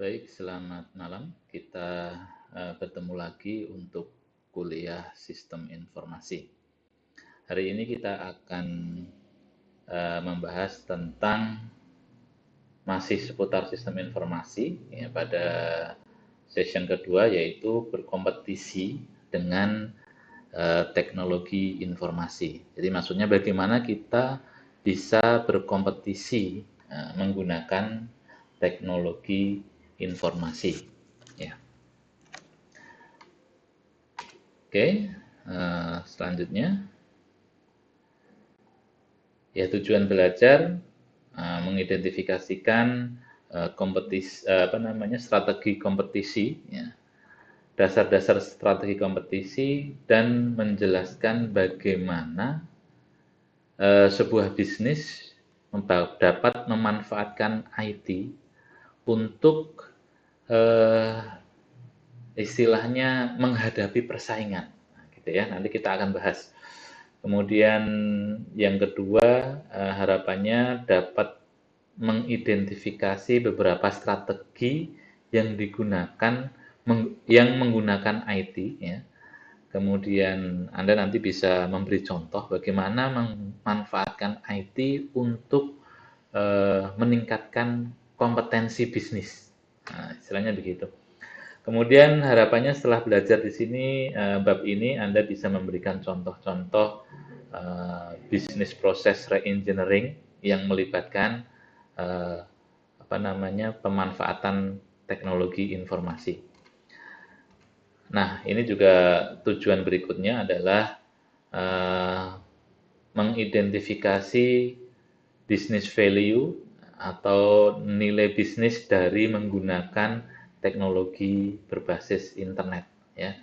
Baik, selamat malam. Kita bertemu lagi untuk kuliah Sistem Informasi. Hari ini kita akan membahas tentang masih seputar sistem informasi ya, pada session kedua, yaitu berkompetisi dengan teknologi informasi. Jadi maksudnya bagaimana kita bisa berkompetisi menggunakan teknologi informasi. Ya. Oke, selanjutnya ya, tujuan belajar mengidentifikasikan strategi kompetisi, ya, dasar-dasar strategi kompetisi, dan menjelaskan bagaimana sebuah bisnis dapat memanfaatkan IT untuk istilahnya menghadapi persaingan, gitu ya. Nanti kita akan bahas. Kemudian yang kedua, harapannya dapat mengidentifikasi beberapa strategi yang digunakan yang menggunakan IT, ya. Kemudian Anda nanti bisa memberi contoh bagaimana memanfaatkan IT untuk meningkatkan kompetensi bisnis. Nah, istilahnya begitu. Kemudian harapannya setelah belajar di sini, bab ini Anda bisa memberikan contoh-contoh bisnis proses re-engineering yang melibatkan pemanfaatan teknologi informasi. Nah, ini juga tujuan berikutnya adalah mengidentifikasi business value atau nilai bisnis dari menggunakan teknologi berbasis internet, ya,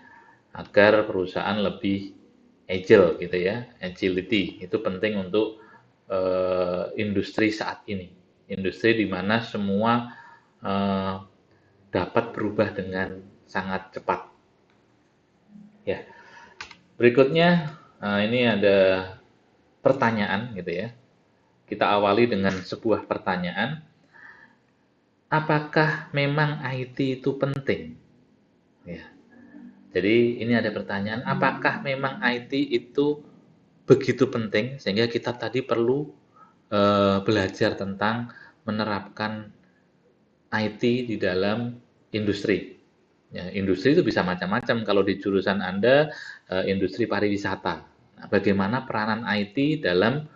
agar perusahaan lebih agile, gitu ya. Agility itu penting untuk industri saat ini, industri di mana semua dapat berubah dengan sangat cepat. Ya, berikutnya ini ada pertanyaan, gitu ya. Kita awali dengan sebuah pertanyaan. Apakah memang IT itu penting? Ya. Jadi ini ada pertanyaan, apakah memang IT itu begitu penting sehingga kita tadi perlu belajar tentang menerapkan IT di dalam industri. Ya, industri itu bisa macam-macam. Kalau di jurusan Anda industri pariwisata, nah, bagaimana peranan IT dalam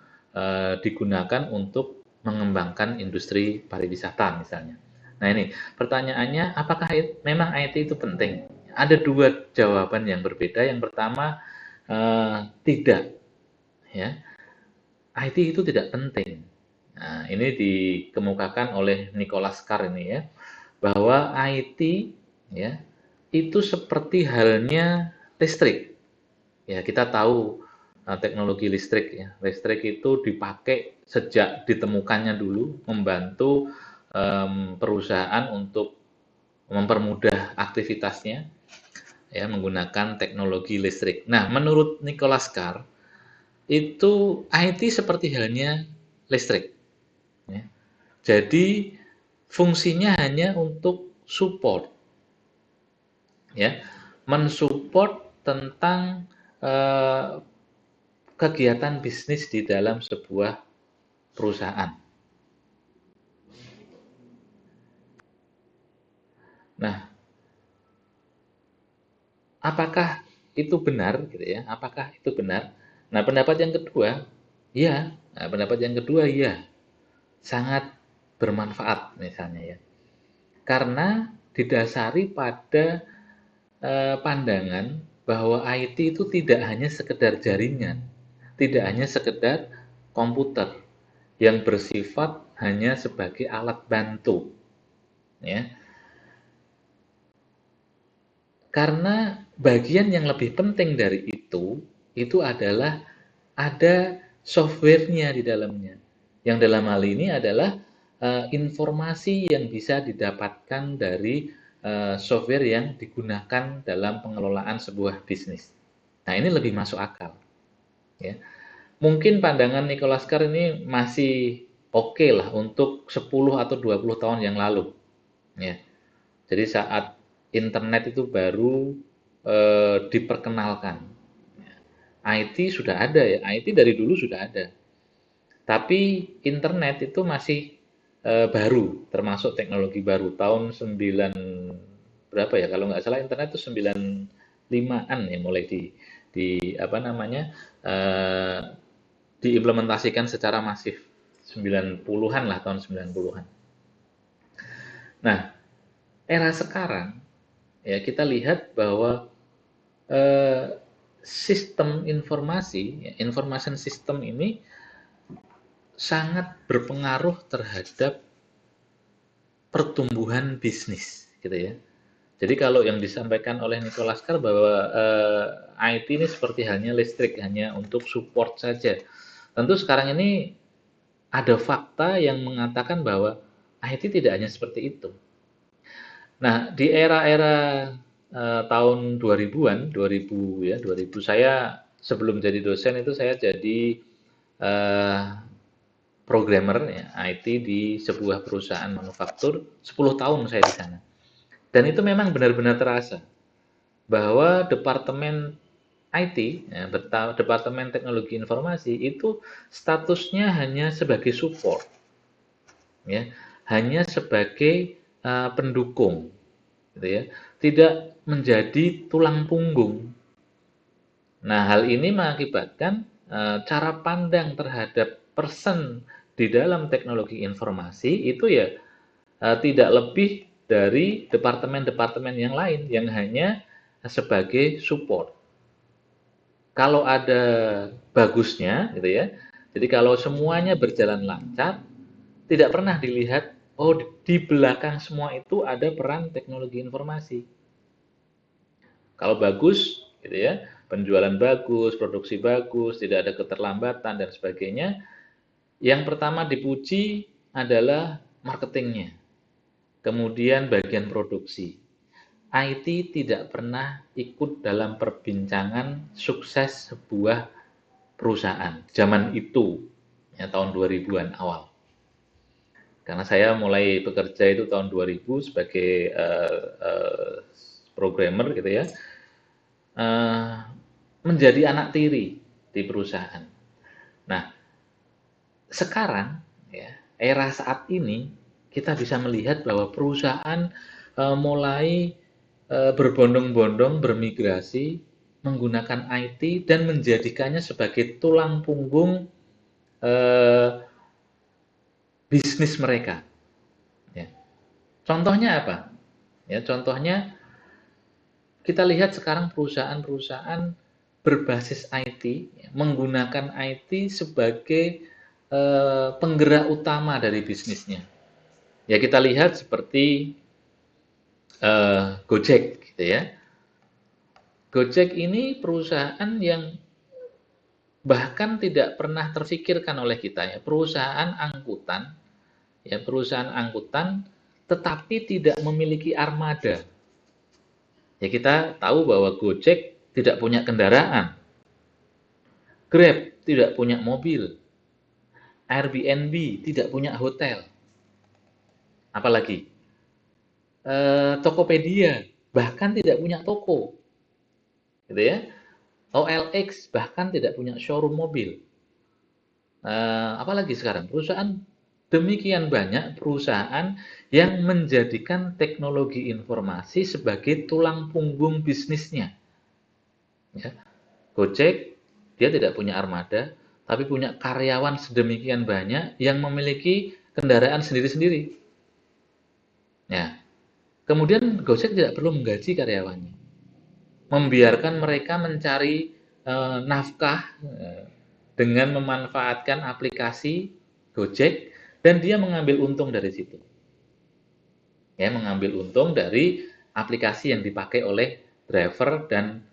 digunakan untuk mengembangkan industri pariwisata misalnya. Nah, ini pertanyaannya, apakah memang IT itu penting? Ada dua jawaban yang berbeda. Yang pertama, tidak, ya. IT itu tidak penting. Nah, ini dikemukakan oleh Nicholas Carr ini, ya, bahwa IT, ya, itu seperti halnya listrik. Ya, kita tahu teknologi listrik, ya. Listrik itu dipakai sejak ditemukannya dulu, membantu perusahaan untuk mempermudah aktivitasnya, ya, menggunakan teknologi listrik. Nah, menurut Nicholas Carr, itu IT seperti halnya listrik, ya. Jadi fungsinya hanya untuk support, ya, mensupport tentang kegiatan bisnis di dalam sebuah perusahaan. Nah, apakah itu benar, gitu ya? Apakah itu benar? Nah, pendapat yang kedua, ya. Nah, pendapat yang kedua, ya, sangat bermanfaat misalnya, ya. Karena didasari pada pandangan bahwa IT itu tidak hanya sekedar jaringan, tidak hanya sekedar komputer yang bersifat hanya sebagai alat bantu, ya. Karena bagian yang lebih penting dari itu adalah ada software-nya di dalamnya. Yang dalam hal ini adalah informasi yang bisa didapatkan dari software yang digunakan dalam pengelolaan sebuah bisnis. Nah, ini lebih masuk akal, ya. Mungkin pandangan Nicholas Carr ini masih oke lah untuk 10 atau 20 tahun yang lalu, ya. Jadi saat internet itu baru diperkenalkan. IT sudah ada ya, IT dari dulu sudah ada. Tapi internet itu masih baru, termasuk teknologi baru. Tahun 9 berapa ya? Kalau nggak salah internet itu 95-an ya mulai di apa namanya? eh, diimplementasikan secara masif. 90-an lah, tahun 90-an. Nah, era sekarang ya kita lihat bahwa eh, sistem informasi, ya, information system ini sangat berpengaruh terhadap pertumbuhan bisnis, gitu ya. Jadi kalau yang disampaikan oleh Nicholas Carr bahwa IT ini seperti halnya listrik, hanya untuk support saja. Tentu sekarang ini ada fakta yang mengatakan bahwa IT tidak hanya seperti itu. Nah, di era-era tahun 2000-an, 2000 ya, 2000 saya sebelum jadi dosen itu saya jadi eh, programmer ya, IT di sebuah perusahaan manufaktur, 10 tahun saya di sana. Dan itu memang benar-benar terasa bahwa departemen IT, ya, departemen teknologi informasi itu statusnya hanya sebagai support, ya, hanya sebagai pendukung, gitu ya, tidak menjadi tulang punggung. Nah, hal ini mengakibatkan cara pandang terhadap person di dalam teknologi informasi itu ya tidak lebih dari departemen-departemen yang lain yang hanya sebagai support. Kalau ada bagusnya, gitu ya. Jadi kalau semuanya berjalan lancar, tidak pernah dilihat, oh di belakang semua itu ada peran teknologi informasi. Kalau bagus, gitu ya, penjualan bagus, produksi bagus, tidak ada keterlambatan dan sebagainya, yang pertama dipuji adalah marketingnya, kemudian bagian produksi. IT tidak pernah ikut dalam perbincangan sukses sebuah perusahaan zaman itu, ya, tahun 2000-an awal. Karena saya mulai bekerja itu tahun 2000 sebagai programmer gitu ya, uh, menjadi anak tiri di perusahaan. Nah, sekarang ya, era saat ini kita bisa melihat bahwa perusahaan mulai berbondong-bondong bermigrasi menggunakan IT dan menjadikannya sebagai tulang punggung eh, bisnis mereka. Ya. Contohnya apa? Ya, contohnya kita lihat sekarang perusahaan-perusahaan berbasis IT ya, menggunakan IT sebagai penggerak utama dari bisnisnya. Ya kita lihat seperti Gojek, gitu ya. Gojek ini perusahaan yang bahkan tidak pernah terfikirkan oleh kita ya, perusahaan angkutan, tetapi tidak memiliki armada. Ya kita tahu bahwa Gojek tidak punya kendaraan, Grab tidak punya mobil, Airbnb tidak punya hotel, apalagi Tokopedia bahkan tidak punya toko, gitu ya. OLX bahkan tidak punya showroom mobil. Apalagi sekarang perusahaan demikian banyak perusahaan yang menjadikan teknologi informasi sebagai tulang punggung bisnisnya. Ya. Gojek dia tidak punya armada, tapi punya karyawan sedemikian banyak yang memiliki kendaraan sendiri-sendiri. Ya. Kemudian Gojek tidak perlu menggaji karyawannya, membiarkan mereka mencari nafkah dengan memanfaatkan aplikasi Gojek dan dia mengambil untung dari situ. Ya, mengambil untung dari aplikasi yang dipakai oleh driver dan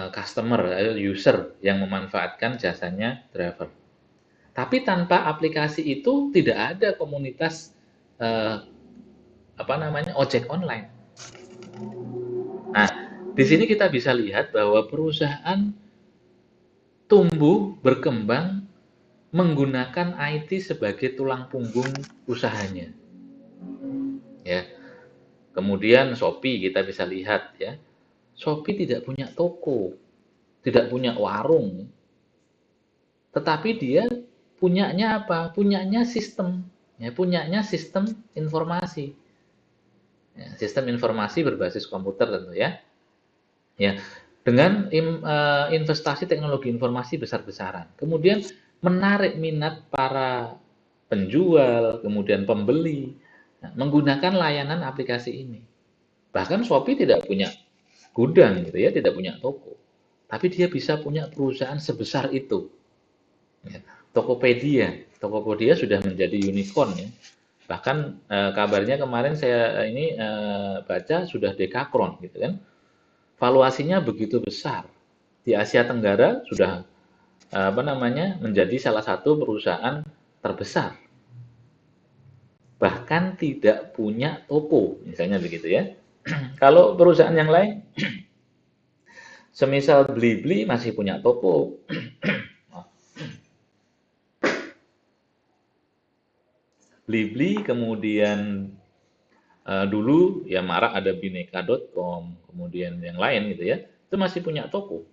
customer atau user yang memanfaatkan jasanya driver. Tapi tanpa aplikasi itu tidak ada komunitas ojek online. Nah, di sini kita bisa lihat bahwa perusahaan tumbuh berkembang menggunakan IT sebagai tulang punggung usahanya. Ya. Kemudian Shopee kita bisa lihat ya. Shopee tidak punya toko, tidak punya warung, tetapi dia punyanya apa? Punyanya sistem, ya, punyanya sistem informasi. Ya, sistem informasi berbasis komputer tentu ya. Ya, dengan investasi teknologi informasi besar-besaran. Kemudian menarik minat para penjual, kemudian pembeli, nah, menggunakan layanan aplikasi ini. Bahkan Shopee tidak punya gudang gitu ya, tidak punya toko. Tapi dia bisa punya perusahaan sebesar itu. Ya. Tokopedia sudah menjadi unicorn ya. Bahkan kabarnya kemarin saya ini baca sudah dekakron gitu kan. Valuasinya begitu besar. Di Asia Tenggara sudah apa namanya menjadi salah satu perusahaan terbesar. Bahkan tidak punya toko, misalnya begitu ya. Kalau perusahaan yang lain, semisal Blibli masih punya toko. Blibli kemudian dulu ya marak ada bineka.com, kemudian yang lain gitu ya, itu masih punya toko.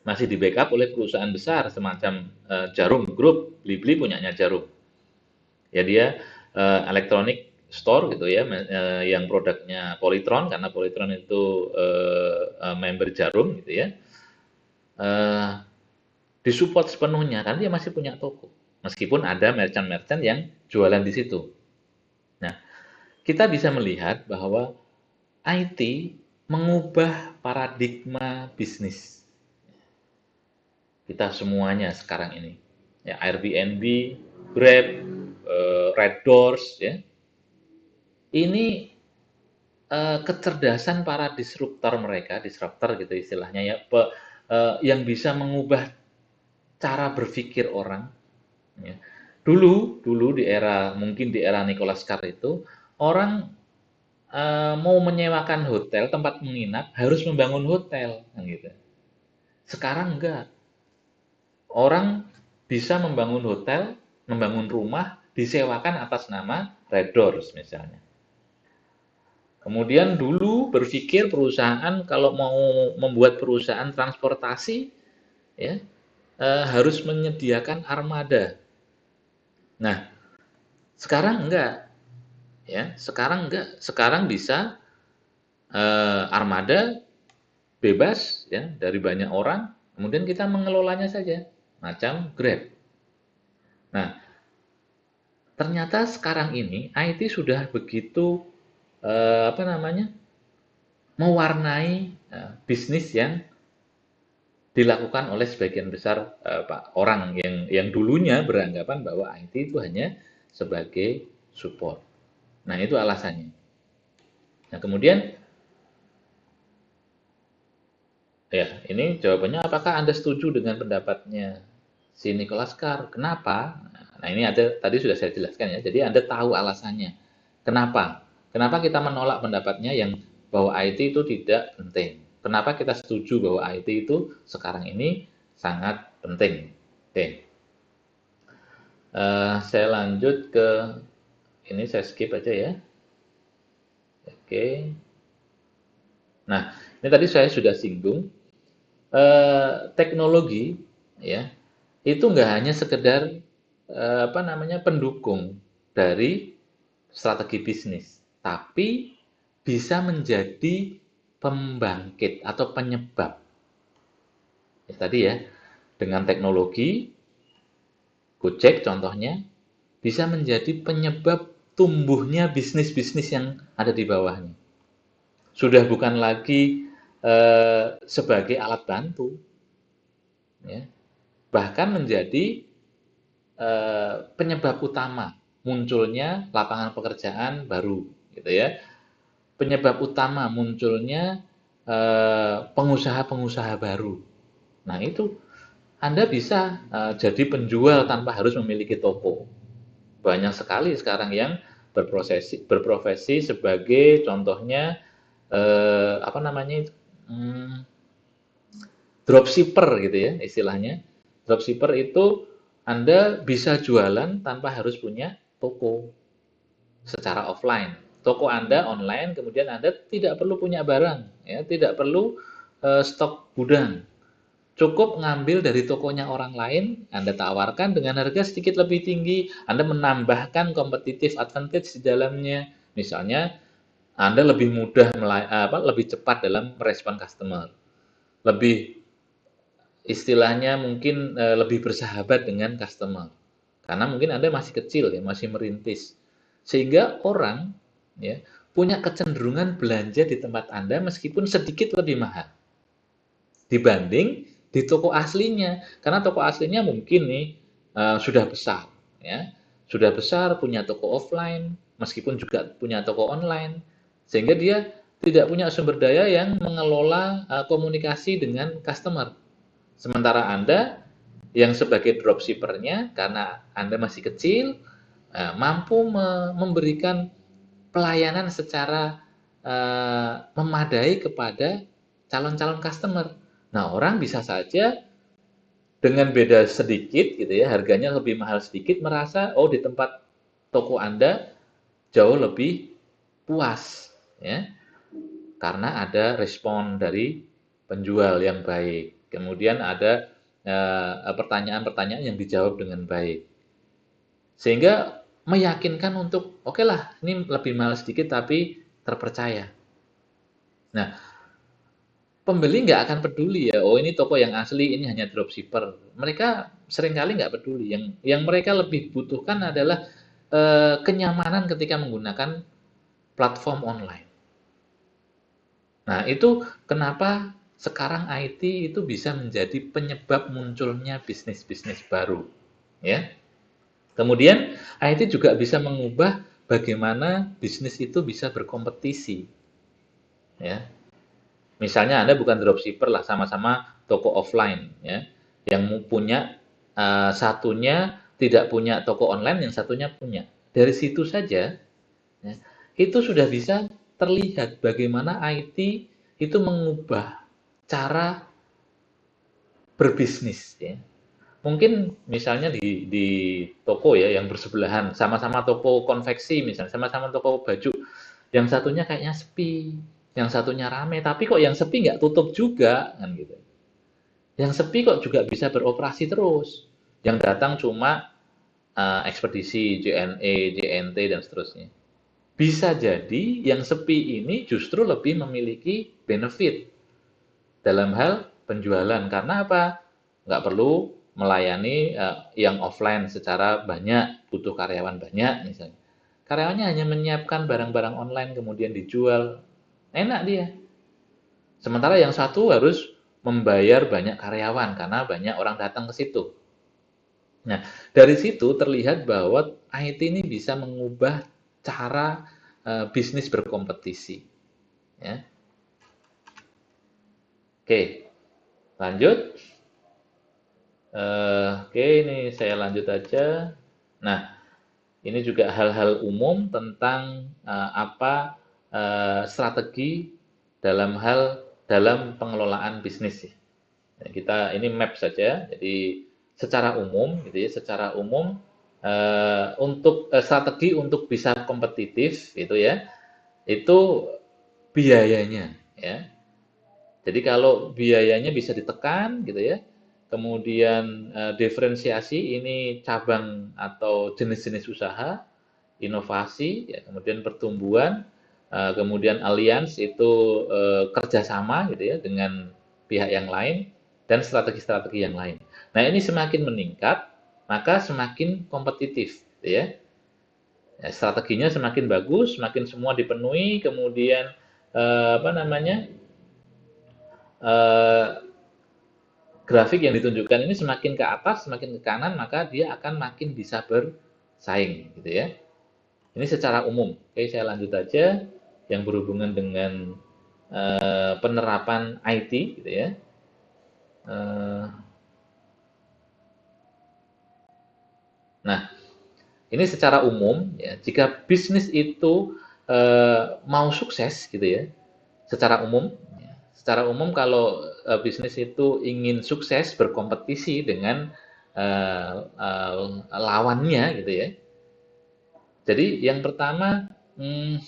Masih di backup oleh perusahaan besar semacam Jarum Group, Blibli punyanya Jarum. Ya dia elektronik store gitu ya, yang produknya Polytron karena Polytron itu member Jarum gitu ya. Eh, Disupport sepenuhnya karena dia masih punya toko. Meskipun ada merchant-merchant yang jualan di situ. Nah, kita bisa melihat bahwa IT mengubah paradigma bisnis kita semuanya sekarang ini. Ya, Airbnb, Grab, Red Doors, ya. Ini kecerdasan para disruptor gitu istilahnya ya, yang bisa mengubah cara berpikir orang. Ya. Dulu di era mungkin di era Nicholas Carr itu orang mau menyewakan hotel tempat menginap harus membangun hotel, kan gitu. Sekarang enggak. Orang bisa membangun hotel, membangun rumah, disewakan atas nama Red Doors misalnya. Kemudian dulu berpikir perusahaan kalau mau membuat perusahaan transportasi, ya harus menyediakan armada. Nah, sekarang enggak, ya. Sekarang enggak. Sekarang bisa armada bebas, ya, dari banyak orang. Kemudian kita mengelolanya saja, macam Grab. Nah, ternyata sekarang ini IT sudah begitu apa namanya mewarnai bisnis yang dilakukan oleh sebagian besar orang yang dulunya beranggapan bahwa IT itu hanya sebagai support. Nah, itu alasannya. Nah, kemudian ya, ini jawabannya apakah Anda setuju dengan pendapatnya si Nicholas Carr? Kenapa? Nah, ini ada tadi sudah saya jelaskan ya. Jadi Anda tahu alasannya. Kenapa? Kenapa kita menolak pendapatnya yang bahwa IT itu tidak penting? Kenapa kita setuju bahwa IT itu sekarang ini sangat penting? Oke. Saya lanjut ke ini, saya skip aja ya. Oke. Nah, ini tadi saya sudah singgung teknologi ya itu nggak hanya sekedar apa namanya pendukung dari strategi bisnis, tapi bisa menjadi pembangkit atau penyebab. Ya, tadi ya, dengan teknologi, Gojek contohnya, bisa menjadi penyebab tumbuhnya bisnis-bisnis yang ada di bawahnya. Sudah bukan lagi sebagai alat bantu, ya, bahkan menjadi penyebab utama munculnya lapangan pekerjaan baru, gitu ya. Penyebab utama munculnya pengusaha-pengusaha baru. Nah, itu Anda bisa jadi penjual tanpa harus memiliki toko. Banyak sekali sekarang yang berprofesi sebagai contohnya apa namanya itu dropshipper gitu ya istilahnya. Dropshipper itu Anda bisa jualan tanpa harus punya toko secara offline. toko Anda online, kemudian Anda tidak perlu punya barang, ya, tidak perlu stok gudang. Cukup ngambil dari tokonya orang lain, Anda tawarkan dengan harga sedikit lebih tinggi, Anda menambahkan competitive advantage di dalamnya. Misalnya, Anda lebih mudah, lebih cepat dalam merespon customer, lebih istilahnya mungkin lebih bersahabat dengan customer. Karena mungkin Anda masih kecil ya, masih merintis. Sehingga orang ya punya kecenderungan belanja di tempat Anda meskipun sedikit lebih mahal dibanding di toko aslinya. Karena toko aslinya mungkin nih sudah besar ya. Sudah besar punya toko offline meskipun juga punya toko online. Sehingga dia tidak punya sumber daya yang mengelola komunikasi dengan customer. Sementara Anda yang sebagai dropshippernya, karena Anda masih kecil, mampu memberikan pelayanan secara memadai kepada calon-calon customer. Nah, orang bisa saja dengan beda sedikit gitu ya, harganya lebih mahal sedikit, merasa oh di tempat toko Anda jauh lebih puas ya, karena ada respon dari penjual yang baik. Kemudian ada pertanyaan-pertanyaan yang dijawab dengan baik. Sehingga meyakinkan untuk, oke lah, ini lebih mahal sedikit tapi terpercaya. Nah, pembeli nggak akan peduli ya, oh ini toko yang asli, ini hanya dropshipper. Mereka seringkali nggak peduli. Yang mereka lebih butuhkan adalah kenyamanan ketika menggunakan platform online. Nah, itu kenapa sekarang IT itu bisa menjadi penyebab munculnya bisnis-bisnis baru, ya. Kemudian IT juga bisa mengubah bagaimana bisnis itu bisa berkompetisi, ya. Misalnya Anda bukan dropshipper lah, sama-sama toko offline, ya. Yang punya satunya tidak punya toko online, yang satunya punya. Dari situ saja, ya, itu sudah bisa terlihat bagaimana IT itu mengubah cara berbisnis, ya. Mungkin misalnya di toko ya yang bersebelahan, sama-sama toko konveksi misalnya, sama-sama toko baju, yang satunya kayaknya sepi, yang satunya rame, tapi kok yang sepi nggak tutup juga, kan gitu. Yang sepi kok juga bisa beroperasi terus. Yang datang cuma ekspedisi, JNE, JNT, dan seterusnya. Bisa jadi yang sepi ini justru lebih memiliki benefit dalam hal penjualan. Karena apa? Nggak perlu melayani yang offline secara banyak, butuh karyawan banyak misalnya. Karyawannya hanya menyiapkan barang-barang online kemudian dijual. Enak dia. Sementara yang satu harus membayar banyak karyawan karena banyak orang datang ke situ. Nah, dari situ terlihat bahwa IT ini bisa mengubah cara bisnis berkompetisi. Ya. Oke, lanjut. Oke, ini saya lanjut aja. Nah, ini juga hal-hal umum tentang apa strategi dalam pengelolaan bisnis. Nah, kita ini map saja. Jadi secara umum, gitu ya, secara umum untuk strategi untuk bisa kompetitif, gitu ya, itu biayanya, ya. Jadi kalau biayanya bisa ditekan gitu ya, kemudian diferensiasi ini cabang atau jenis-jenis usaha, inovasi, ya, kemudian pertumbuhan, kemudian alliance itu kerjasama gitu ya dengan pihak yang lain dan strategi-strategi yang lain. Nah ini semakin meningkat, maka semakin kompetitif, gitu ya. Ya, strateginya semakin bagus, semakin semua dipenuhi, kemudian apa namanya? eh, grafik yang ditunjukkan ini semakin ke atas, semakin ke kanan, maka dia akan makin bisa bersaing, gitu ya. Ini secara umum. Oke, saya lanjut aja yang berhubungan dengan penerapan IT, gitu ya. Eh, nah, ini secara umum, ya, jika bisnis itu mau sukses, gitu ya, secara umum, ya, secara umum kalau bisnis itu ingin sukses berkompetisi dengan lawannya gitu ya. Jadi yang pertama, hmm,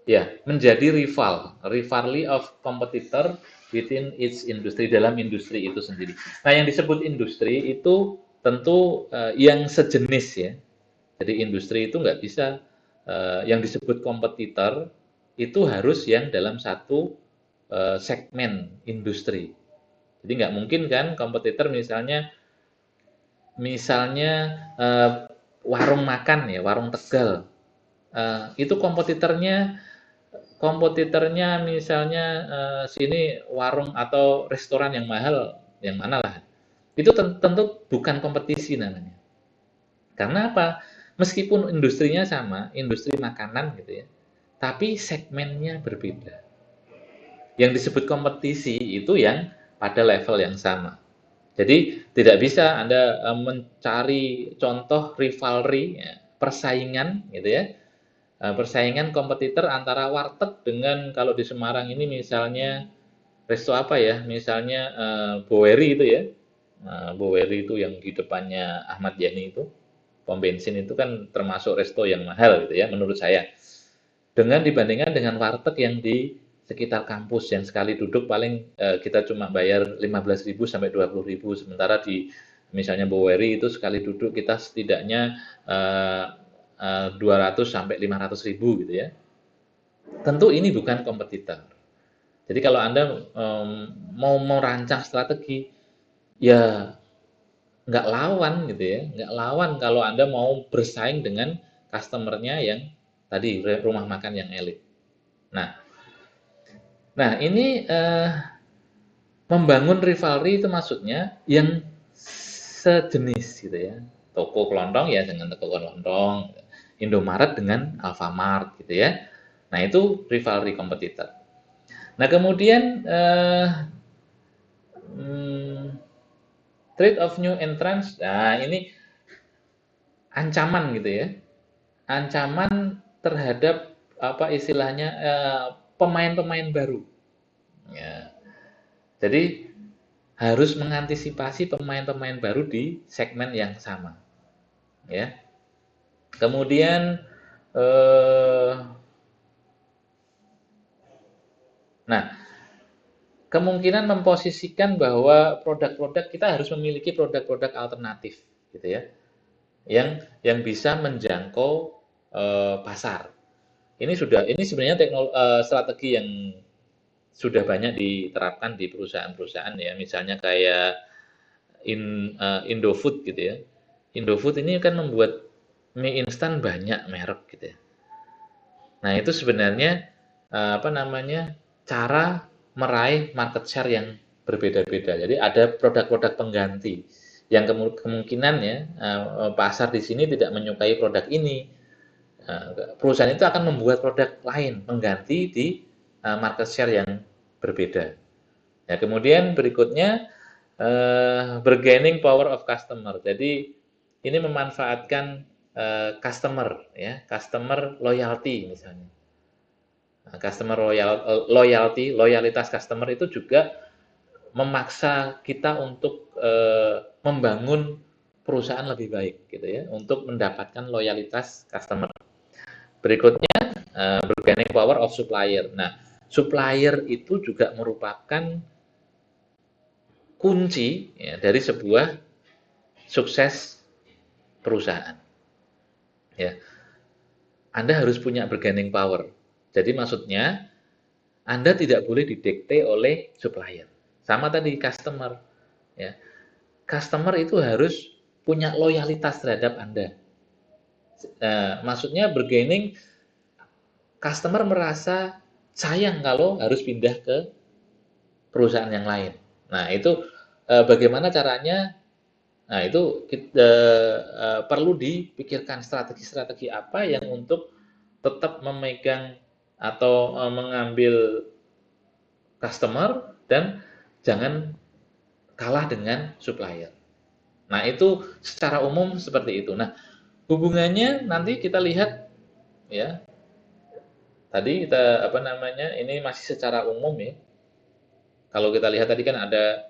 Ya, menjadi rivalry of competitor within its industry, dalam industri itu sendiri. Nah, yang disebut industri itu tentu yang sejenis ya. Jadi industri itu nggak bisa yang disebut kompetitor itu harus yang dalam satu segmen industri. Jadi nggak mungkin kan kompetitor misalnya misalnya eh, warung makan ya, warung Tegal. Itu kompetitornya misalnya sini warung atau restoran yang mahal, yang mana lah. Itu tentu bukan kompetisi namanya. Karena apa? Meskipun industrinya sama, industri makanan gitu ya, tapi segmennya berbeda. Yang disebut kompetisi itu yang pada level yang sama. Jadi tidak bisa Anda mencari contoh rivalry, ya, persaingan gitu ya. Persaingan kompetitor antara warteg dengan kalau di Semarang ini misalnya resto apa ya? Misalnya Bowery itu ya. Bowery itu yang di depannya Ahmad Yani itu, pom bensin itu kan termasuk resto yang mahal gitu ya menurut saya. Dengan dibandingkan dengan warteg yang di sekitar kampus yang sekali duduk paling kita cuma bayar 15.000 sampai 20.000, sementara di misalnya Bowery itu sekali duduk kita setidaknya 200 sampai 500.000 gitu ya. Tentu ini bukan kompetitor. Jadi kalau Anda mau merancang strategi, ya nggak lawan gitu ya, nggak lawan kalau Anda mau bersaing dengan customer-nya yang tadi rumah makan yang elit. Nah, nah ini membangun rivalry itu maksudnya yang sejenis gitu ya. Toko kelontong ya dengan toko kelontong, Indomaret dengan Alfamart gitu ya. Nah, itu rivalry kompetitor. Nah, kemudian threat of new entrants. Nah, ini ancaman gitu ya. Ancaman terhadap apa istilahnya pemain-pemain baru. Ya. Jadi harus mengantisipasi pemain-pemain baru di segmen yang sama. Ya. Kemudian nah, kemungkinan memposisikan bahwa produk-produk kita harus memiliki produk-produk alternatif gitu ya. Yang bisa menjangkau pasar. Ini sebenarnya strategi yang sudah banyak diterapkan di perusahaan-perusahaan ya, misalnya kayak Indofood gitu ya. Indofood ini kan membuat mie instan banyak merek gitu ya. Nah, itu sebenarnya apa namanya? Cara meraih market share yang berbeda-beda. Jadi ada produk-produk pengganti yang kemungkinan ya pasar di sini tidak menyukai produk ini. Perusahaan itu akan membuat produk lain pengganti di market share yang berbeda. Ya, kemudian berikutnya bargaining power of customer. Jadi ini memanfaatkan customer ya, customer loyalty misalnya. Nah, loyalitas customer itu juga memaksa kita untuk membangun perusahaan lebih baik gitu ya, untuk mendapatkan loyalitas customer. Berikutnya bargaining power of supplier. Nah, supplier itu juga merupakan kunci ya, dari sebuah sukses perusahaan. Ya, Anda harus punya bargaining power. Jadi maksudnya Anda tidak boleh didikte oleh supplier. Sama tadi customer. Ya, customer itu harus punya loyalitas terhadap Anda. Maksudnya bargaining, customer merasa sayang kalau harus pindah ke perusahaan yang lain. Nah, itu bagaimana caranya. Nah, itu kita, perlu dipikirkan strategi-strategi apa yang untuk tetap memegang atau mengambil customer dan jangan kalah dengan supplier. Nah, itu secara umum seperti itu. Nah, hubungannya nanti kita lihat ya. Tadi kita apa namanya? Ini masih secara umum ya. Kalau kita lihat tadi kan ada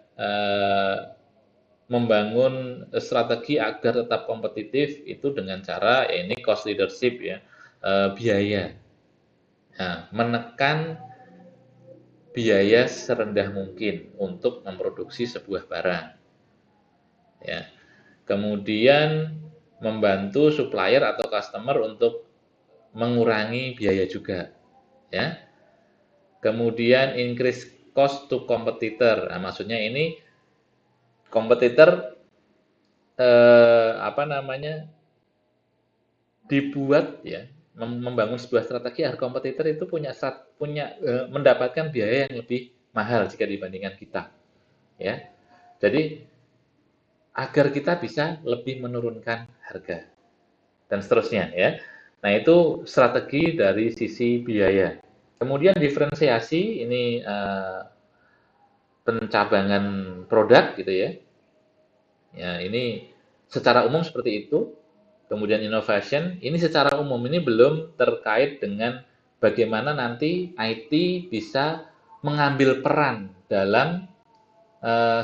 membangun strategi agar tetap kompetitif itu dengan cara ya ini cost leadership ya, biaya. Nah, menekan biaya serendah mungkin untuk memproduksi sebuah barang. Ya. Kemudian membantu supplier atau customer untuk mengurangi biaya juga. Ya. Kemudian increase cost to competitor. Nah, maksudnya ini kompetitor apa namanya dibuat ya membangun sebuah strategi agar kompetitor itu mendapatkan biaya yang lebih mahal jika dibandingkan kita, ya. Jadi agar kita bisa lebih menurunkan harga dan seterusnya, ya. Nah, itu strategi dari sisi biaya. Kemudian diferensiasi ini pencabangan produk gitu ya. Ya, ini secara umum seperti itu. Kemudian innovation, ini secara umum ini belum terkait dengan bagaimana nanti IT bisa mengambil peran dalam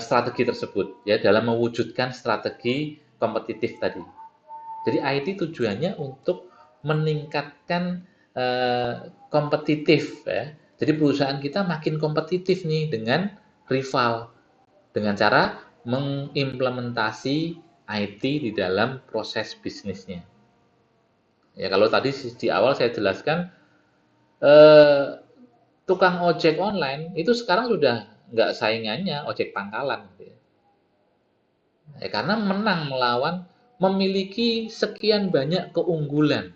strategi tersebut, ya, dalam mewujudkan strategi kompetitif tadi. Jadi IT tujuannya untuk meningkatkan kompetitif, ya. Jadi perusahaan kita makin kompetitif nih dengan rival dengan cara mengimplementasi IT di dalam proses bisnisnya. Ya, kalau tadi di awal saya jelaskan, eh, tukang ojek online itu sekarang sudah nggak saingannya ojek pangkalan. Gitu ya. Ya, karena menang melawan memiliki sekian banyak keunggulan.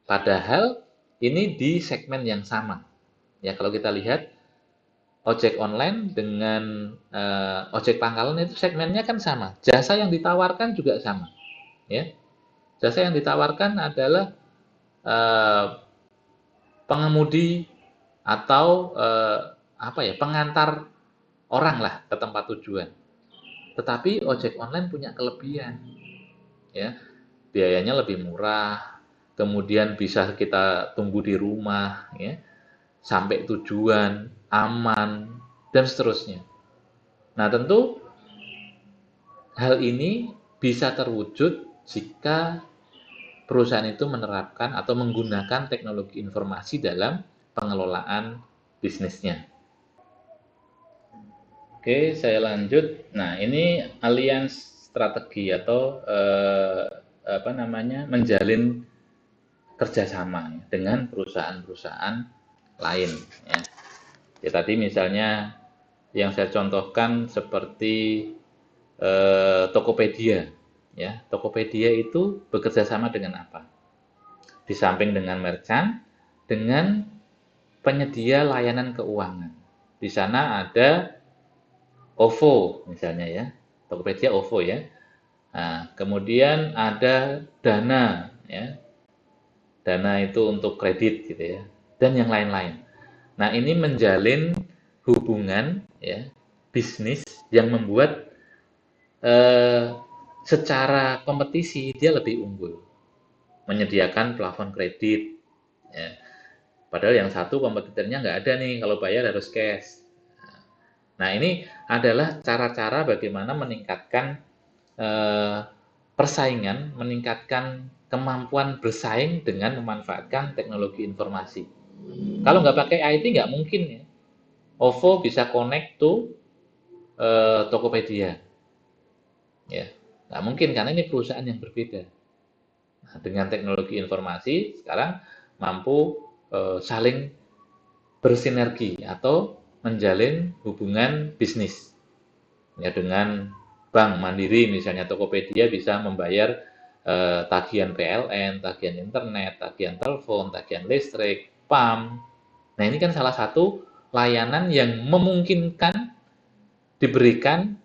Padahal ini di segmen yang sama. Ya, kalau kita lihat ojek online dengan ojek pangkalan itu segmennya kan sama. Jasa yang ditawarkan juga sama. Ya, jasa yang ditawarkan adalah eh, pengemudi atau apa ya pengantar orang lah ke tempat tujuan. Tetapi ojek online punya kelebihan, ya biayanya lebih murah, kemudian bisa kita tunggu di rumah, ya sampai tujuan aman dan seterusnya. Nah tentu hal ini bisa terwujud jika perusahaan itu menerapkan atau menggunakan teknologi informasi dalam pengelolaan bisnisnya. Oke, saya lanjut. Nah, ini alians strategi atau apa namanya menjalin kerjasama ya, dengan perusahaan-perusahaan lain. Ya. Ya, tadi misalnya yang saya contohkan seperti Tokopedia. Ya, Tokopedia itu bekerja sama dengan apa? Di samping dengan merchant, dengan penyedia layanan keuangan. Di sana ada OVO misalnya ya, Tokopedia OVO ya. Nah, kemudian ada Dana ya. Dana itu untuk kredit gitu ya. Dan yang lain-lain. Nah, ini menjalin hubungan ya, bisnis yang membuat eh, secara kompetisi dia lebih unggul. Menyediakan plafon kredit ya. Padahal yang satu kompetitornya nggak ada nih, kalau bayar harus cash. Nah, ini adalah cara-cara bagaimana meningkatkan eh, persaingan, meningkatkan kemampuan bersaing dengan memanfaatkan teknologi informasi. Kalau nggak pakai IT nggak mungkin ya. OVO bisa connect to Tokopedia, ya nggak mungkin karena ini perusahaan yang berbeda. Nah, dengan teknologi informasi sekarang mampu saling bersinergi atau menjalin hubungan bisnis. Ya, dengan Bank Mandiri misalnya Tokopedia bisa membayar tagihan PLN, tagihan internet, tagihan telepon, tagihan listrik, PAM. Nah, ini kan salah satu layanan yang memungkinkan diberikan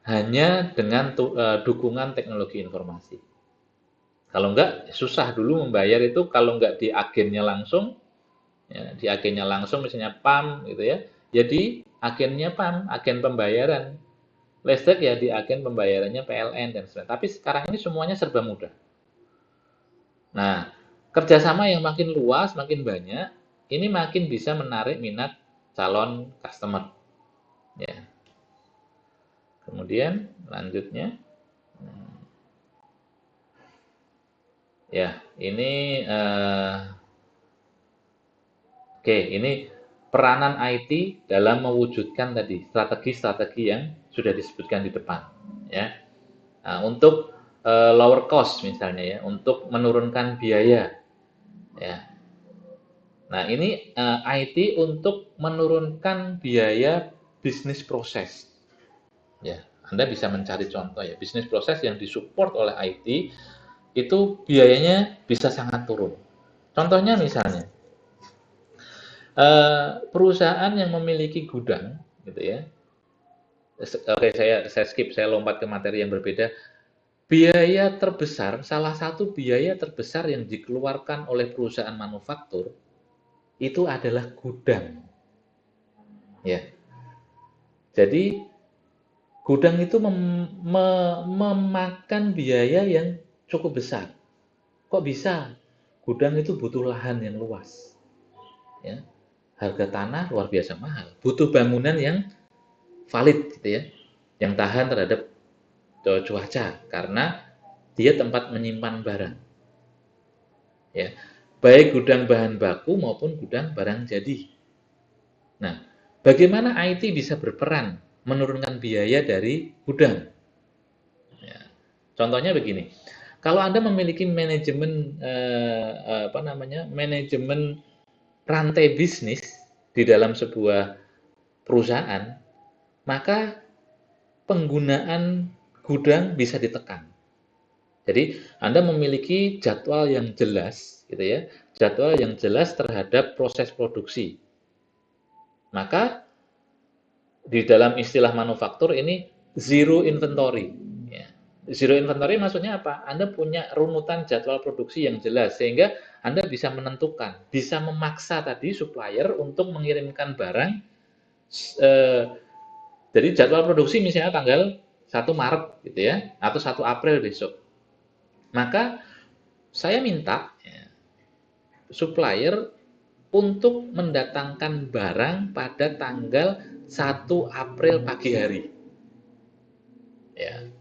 hanya dengan dukungan teknologi informasi. Kalau enggak, susah dulu membayar itu kalau enggak di agennya langsung, ya, di agennya langsung misalnya PAM gitu ya. Jadi agennya PAM, agen pembayaran. Listrik ya di agen pembayarannya PLN dan sebagainya. Tapi sekarang ini semuanya serba mudah. Nah, kerjasama yang makin luas, makin banyak, ini makin bisa menarik minat calon customer. Ya. Kemudian lanjutnya, ya ini Oke, ini peranan IT dalam mewujudkan tadi strategi-strategi yang sudah disebutkan di depan, ya. Nah, untuk lower cost misalnya ya, untuk menurunkan biaya, ya. Nah, ini IT untuk menurunkan biaya bisnis proses. Ya, Anda bisa mencari contoh ya, bisnis proses yang disupport oleh IT itu biayanya bisa sangat turun. Contohnya misalnya, perusahaan yang memiliki gudang, gitu ya. Oke, saya skip, saya lompat ke materi yang berbeda. Biaya terbesar, salah satu biaya terbesar yang dikeluarkan oleh perusahaan manufaktur itu adalah gudang. Ya, jadi gudang itu memakan biaya yang cukup besar. Kok bisa? Gudang itu butuh lahan yang luas. Ya. Harga tanah luar biasa mahal. Butuh bangunan yang valid, gitu ya, yang tahan terhadap cuaca, karena dia tempat menyimpan barang. Ya. Baik gudang bahan baku maupun gudang barang jadi. Nah, bagaimana IT bisa berperan menurunkan biaya dari gudang? Ya. Contohnya begini, kalau Anda memiliki manajemen manajemen rantai bisnis di dalam sebuah perusahaan, maka penggunaan gudang bisa ditekan. Jadi Anda memiliki jadwal yang jelas, gitu ya, jadwal yang jelas terhadap proses produksi. Maka di dalam istilah manufaktur ini zero inventory. Ya. Zero inventory maksudnya apa? Anda punya runutan jadwal produksi yang jelas, sehingga Anda bisa menentukan, bisa memaksa tadi supplier untuk mengirimkan barang. Eh, jadi jadwal produksi misalnya tanggal 1 Maret gitu ya, atau 1 April besok. Maka saya minta ya, supplier untuk mendatangkan barang pada tanggal 1 April pagi hari. Ya.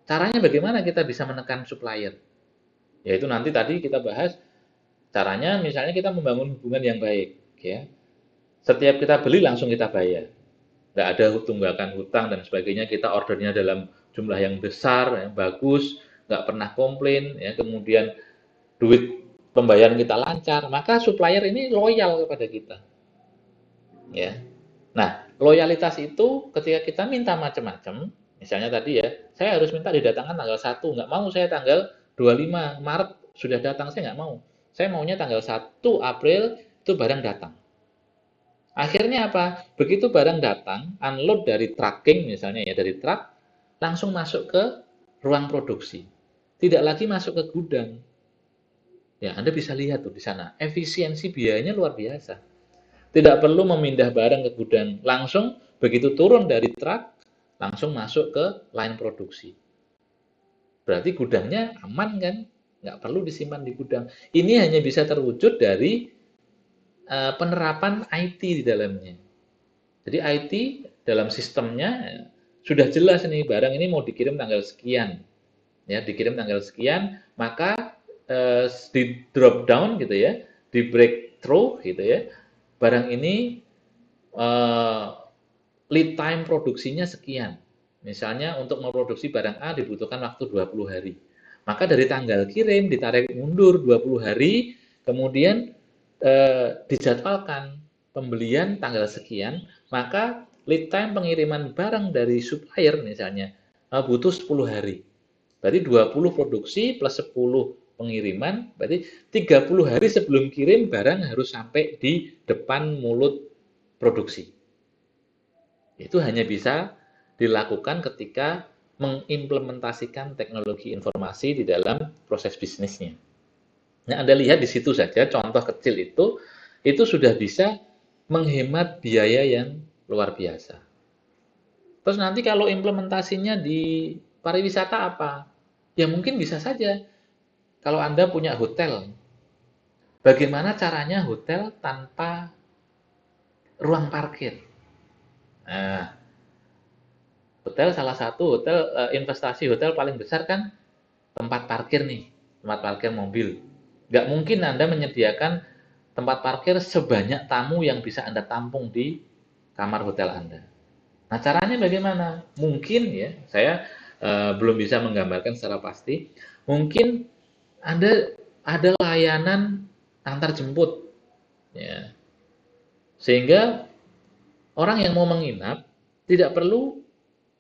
Caranya bagaimana kita bisa menekan supplier? Yaitu nanti tadi kita bahas caranya, misalnya kita membangun hubungan yang baik, ya. Setiap kita beli langsung kita bayar. Nggak ada tunggakan hutang dan sebagainya, kita ordernya dalam jumlah yang besar, yang bagus, nggak pernah komplain, ya. Kemudian duit pembayaran kita lancar, maka supplier ini loyal kepada kita, ya. Nah, loyalitas itu ketika kita minta macam-macam, misalnya tadi ya, saya harus minta didatangkan tanggal 1, nggak mau saya tanggal 25 Maret sudah datang, saya nggak mau. Saya maunya tanggal 1 April itu barang datang. Akhirnya apa? Begitu barang datang, unload dari trucking misalnya ya, dari truk, langsung masuk ke ruang produksi. Tidak lagi masuk ke gudang. Ya, Anda bisa lihat tuh di sana, efisiensi biayanya luar biasa. Tidak perlu memindah barang ke gudang, langsung begitu turun dari truk, langsung masuk ke line produksi. Berarti gudangnya aman kan? Nggak perlu disimpan di gudang. Ini hanya bisa terwujud dari penerapan IT di dalamnya. Jadi IT dalam sistemnya sudah jelas nih, barang ini mau dikirim tanggal sekian, ya dikirim tanggal sekian, maka di drop down gitu ya, di breakthrough gitu ya, barang ini lead time produksinya sekian. Misalnya untuk memproduksi barang A dibutuhkan waktu 20 hari. Maka dari tanggal kirim ditarik mundur 20 hari, kemudian dijadwalkan pembelian tanggal sekian, maka lead time pengiriman barang dari supplier misalnya butuh 10 hari. Berarti 20 produksi plus 10 pengiriman, berarti 30 hari sebelum kirim barang harus sampai di depan mulut produksi. Itu hanya bisa dilakukan ketika mengimplementasikan teknologi informasi di dalam proses bisnisnya. Nah, Anda lihat di situ saja contoh kecil itu sudah bisa menghemat biaya yang luar biasa. Terus nanti kalau implementasinya di pariwisata apa? Ya mungkin bisa saja. Kalau Anda punya hotel, bagaimana caranya hotel tanpa ruang parkir? Nah, hotel salah satu hotel investasi hotel paling besar kan tempat parkir nih, tempat parkir mobil. Nggak mungkin Anda menyediakan tempat parkir sebanyak tamu yang bisa Anda tampung di kamar hotel Anda. Nah, caranya bagaimana? Mungkin ya, saya belum bisa menggambarkan secara pasti. Mungkin Anda ada layanan antar jemput, ya, sehingga orang yang mau menginap tidak perlu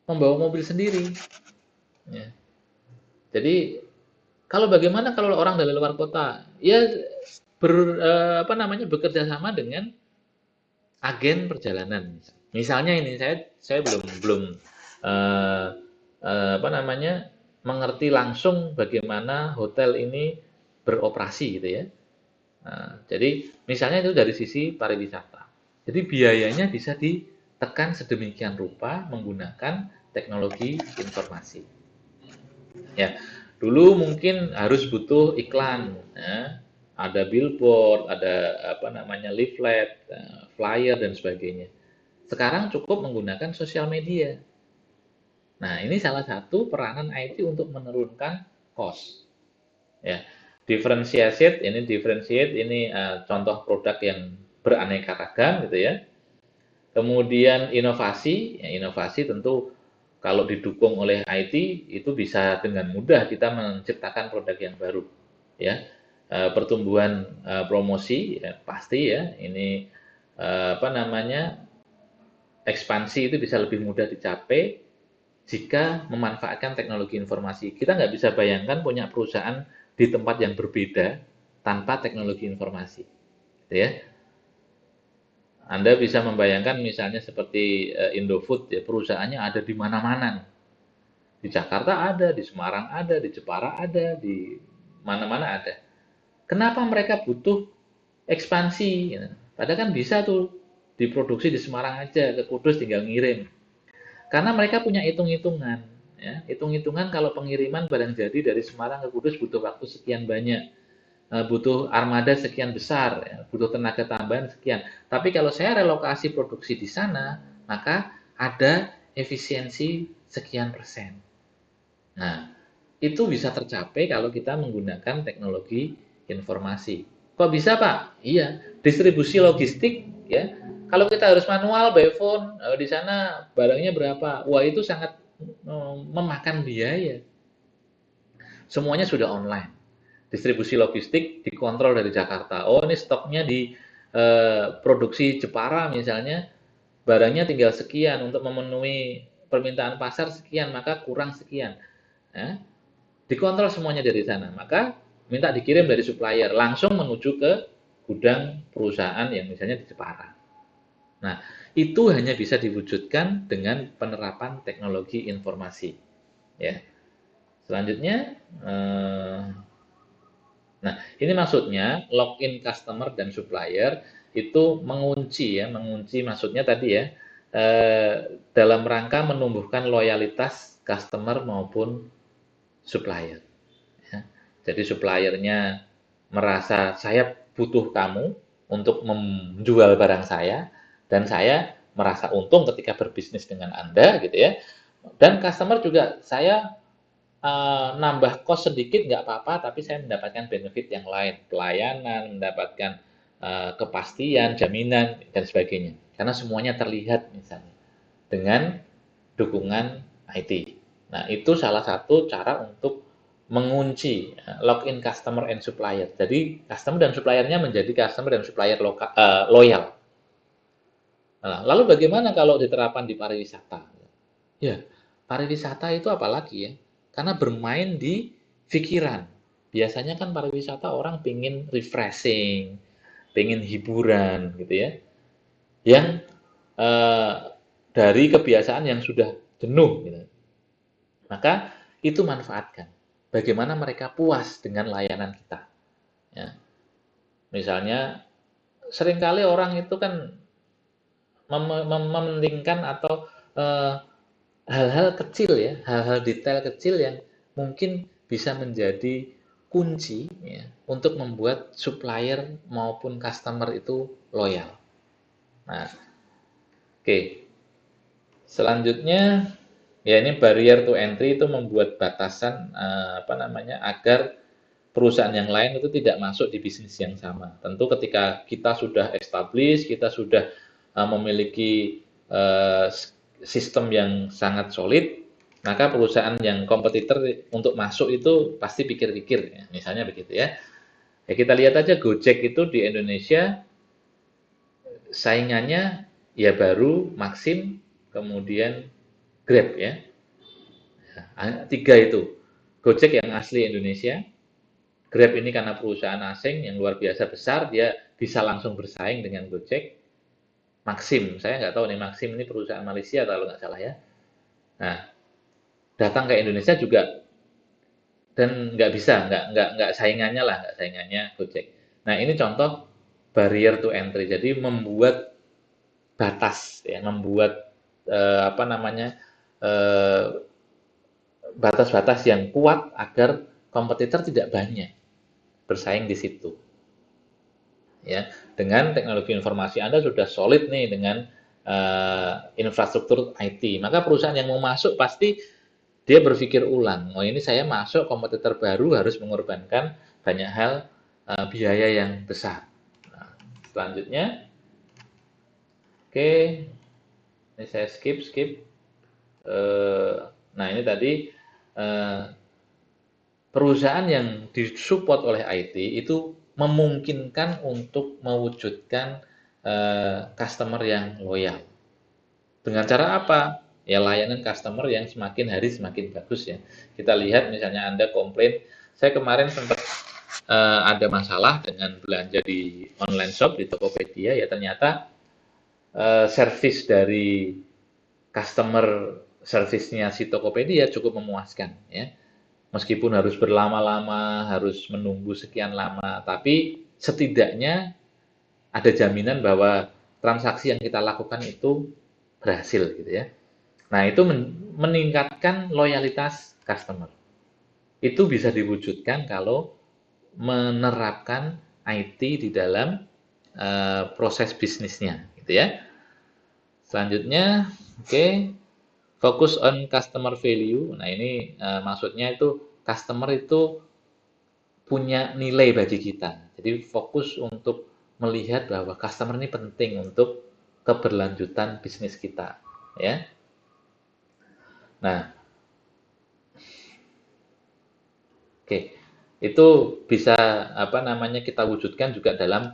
membawa mobil sendiri. Ya. Jadi kalau bagaimana kalau orang dari luar kota, ya apa namanya, bekerja sama dengan agen perjalanan. Misalnya ini saya belum belum eh, apa namanya, mengerti langsung bagaimana hotel ini beroperasi gitu ya. Nah, jadi misalnya itu dari sisi pariwisata. Jadi biayanya bisa ditekan sedemikian rupa menggunakan teknologi informasi. Ya, dulu mungkin harus butuh iklan, ya. Ada billboard, ada apa namanya, leaflet, flyer dan sebagainya. Sekarang cukup menggunakan sosial media. Nah, ini salah satu peranan IT untuk menurunkan cost. Ya, differentiate ini contoh produk yang beraneka ragam gitu ya. Kemudian inovasi, ya, inovasi tentu kalau didukung oleh IT itu bisa dengan mudah kita menciptakan produk yang baru, ya. Pertumbuhan promosi ya, pasti ya ini apa namanya, ekspansi itu bisa lebih mudah dicapai jika memanfaatkan teknologi informasi. Kita nggak bisa bayangkan punya perusahaan di tempat yang berbeda tanpa teknologi informasi, gitu ya. Anda bisa membayangkan misalnya seperti Indofood ya, perusahaannya ada di mana-mana. Di Jakarta ada, di Semarang ada, di Jepara ada, di mana-mana ada. Kenapa mereka butuh ekspansi? Ya, padahal kan bisa tuh diproduksi di Semarang aja, ke Kudus tinggal ngirim. Karena mereka punya hitung-hitungan. Ya, hitung-hitungan kalau pengiriman barang jadi dari Semarang ke Kudus butuh waktu sekian banyak, butuh armada sekian besar, ya, butuh tenaga tambahan sekian. Tapi kalau saya relokasi produksi di sana, maka ada efisiensi sekian persen. Nah, itu bisa tercapai kalau kita menggunakan teknologi informasi. Kok bisa, Pak? Iya, distribusi logistik ya. Kalau kita harus manual by phone, di sana barangnya berapa? Wah, itu sangat memakan biaya. Semuanya sudah online. Distribusi logistik dikontrol dari Jakarta. Oh, ini stoknya di produksi Jepara misalnya, barangnya tinggal sekian untuk memenuhi permintaan pasar sekian, maka kurang sekian. Ya, dikontrol semuanya dari sana. Maka minta dikirim dari supplier langsung menuju ke gudang perusahaan yang misalnya di Jepara. Nah, itu hanya bisa diwujudkan dengan penerapan teknologi informasi. Ya. Selanjutnya, nah ini maksudnya login customer dan supplier itu mengunci ya, mengunci maksudnya tadi ya, dalam rangka menumbuhkan loyalitas customer maupun supplier. Ya. Jadi suppliernya merasa saya butuh kamu untuk menjual barang saya, dan saya merasa untung ketika berbisnis dengan Anda gitu ya. Dan customer juga, saya nambah cost sedikit nggak apa-apa, tapi saya mendapatkan benefit yang lain, pelayanan, mendapatkan kepastian, jaminan dan sebagainya. Karena semuanya terlihat misalnya dengan dukungan IT. Nah, itu salah satu cara untuk mengunci login customer and supplier. Jadi customer dan suppliernya menjadi customer dan supplier loyal. Nah, lalu bagaimana kalau diterapkan di pariwisata? Ya, pariwisata itu apalagi ya? Karena bermain di pikiran. Biasanya kan pariwisata orang pingin refreshing, pingin hiburan gitu ya. Yang eh, dari kebiasaan yang sudah jenuh gitu. Maka itu manfaatkan. Bagaimana mereka puas dengan layanan kita. Ya. Misalnya, seringkali orang itu kan mementingkan atau hal-hal kecil ya, hal-hal detail kecil yang mungkin bisa menjadi kunci ya, untuk membuat supplier maupun customer itu loyal. Nah, oke. Selanjutnya, ya ini barrier to entry itu membuat batasan apa namanya, agar perusahaan yang lain itu tidak masuk di bisnis yang sama. Tentu ketika kita sudah established, kita sudah memiliki sistem yang sangat solid, maka perusahaan yang kompetitor untuk masuk itu pasti pikir-pikir, ya. Misalnya begitu ya. Ya kita lihat aja Gojek itu di Indonesia saingannya ya baru Maxim, kemudian Grab ya. Tiga itu. Gojek yang asli Indonesia, Grab ini karena perusahaan asing yang luar biasa besar, dia bisa langsung bersaing dengan Gojek. Maxim, saya nggak tahu nih Maxim ini perusahaan Malaysia kalau nggak salah ya. Nah, datang ke Indonesia juga dan nggak bisa, nggak saingannya lah, nggak saingannya Gojek. Nah, ini contoh barrier to entry. Jadi membuat batas, ya, membuat apa namanya batas-batas yang kuat agar kompetitor tidak banyak bersaing di situ. Ya, dengan teknologi informasi Anda sudah solid nih dengan infrastruktur IT, maka perusahaan yang mau masuk pasti dia berpikir ulang. Oh ini saya masuk kompetitor baru harus mengorbankan banyak hal biaya yang besar. Nah, selanjutnya, oke, ini saya skip. Nah ini tadi perusahaan yang disupport oleh IT itu memungkinkan untuk mewujudkan customer yang loyal. Dengan cara apa? Ya layanan customer yang semakin hari semakin bagus ya. Kita lihat misalnya Anda komplain, saya kemarin sempat ada masalah dengan belanja di online shop di Tokopedia, ya ternyata service dari customer service-nya si Tokopedia cukup memuaskan ya. Meskipun harus berlama-lama, harus menunggu sekian lama, tapi setidaknya ada jaminan bahwa transaksi yang kita lakukan itu berhasil gitu ya. Nah, itu meningkatkan loyalitas customer. Itu bisa diwujudkan kalau menerapkan IT di dalam proses bisnisnya gitu ya. Selanjutnya, oke, fokus on customer value. Nah, ini maksudnya itu customer itu punya nilai bagi kita. Jadi fokus untuk melihat bahwa customer ini penting untuk keberlanjutan bisnis kita, ya. Nah, oke, itu bisa apa namanya kita wujudkan juga dalam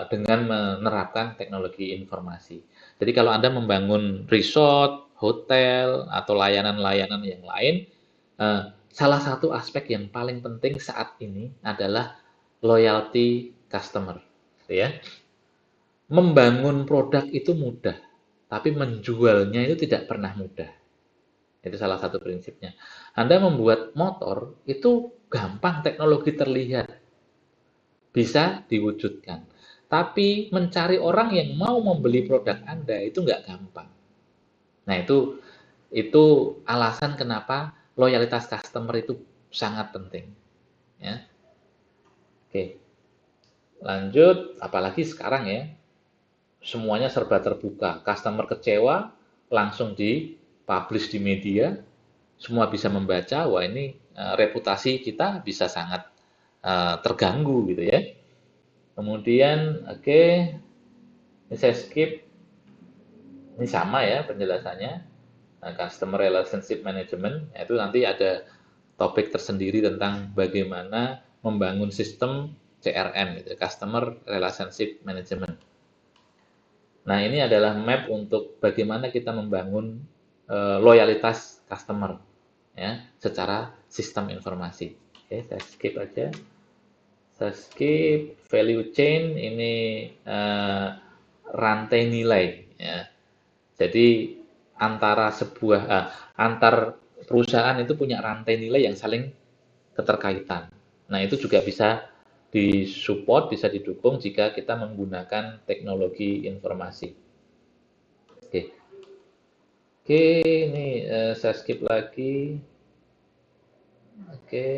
dengan menerapkan teknologi informasi. Jadi kalau Anda membangun resort, hotel, atau layanan-layanan yang lain, salah satu aspek yang paling penting saat ini adalah loyalty customer, ya. Membangun produk itu mudah, tapi menjualnya itu tidak pernah mudah. Itu salah satu prinsipnya. Anda membuat motor itu gampang, teknologi terlihat, bisa diwujudkan. Tapi mencari orang yang mau membeli produk Anda itu nggak gampang. Nah, itu alasan kenapa loyalitas customer itu sangat penting. Ya. Oke, lanjut. Apalagi sekarang ya, semuanya serba terbuka. Customer kecewa, langsung di-publish di media, semua bisa membaca. Wah, ini reputasi kita bisa sangat terganggu gitu ya. Kemudian, oke, ini saya skip. Ini sama ya penjelasannya. Customer Relationship Management, itu nanti ada topik tersendiri tentang bagaimana membangun sistem CRM, gitu, Customer Relationship Management. Nah, ini adalah map untuk bagaimana kita membangun loyalitas customer, ya, secara sistem informasi. Oke, saya skip aja. Saya skip value chain, ini rantai nilai, ya. Jadi antar perusahaan itu punya rantai nilai yang saling keterkaitan. Nah, itu juga bisa disupport, bisa didukung jika kita menggunakan teknologi informasi. Oke, oke, ini saya skip lagi. Oke,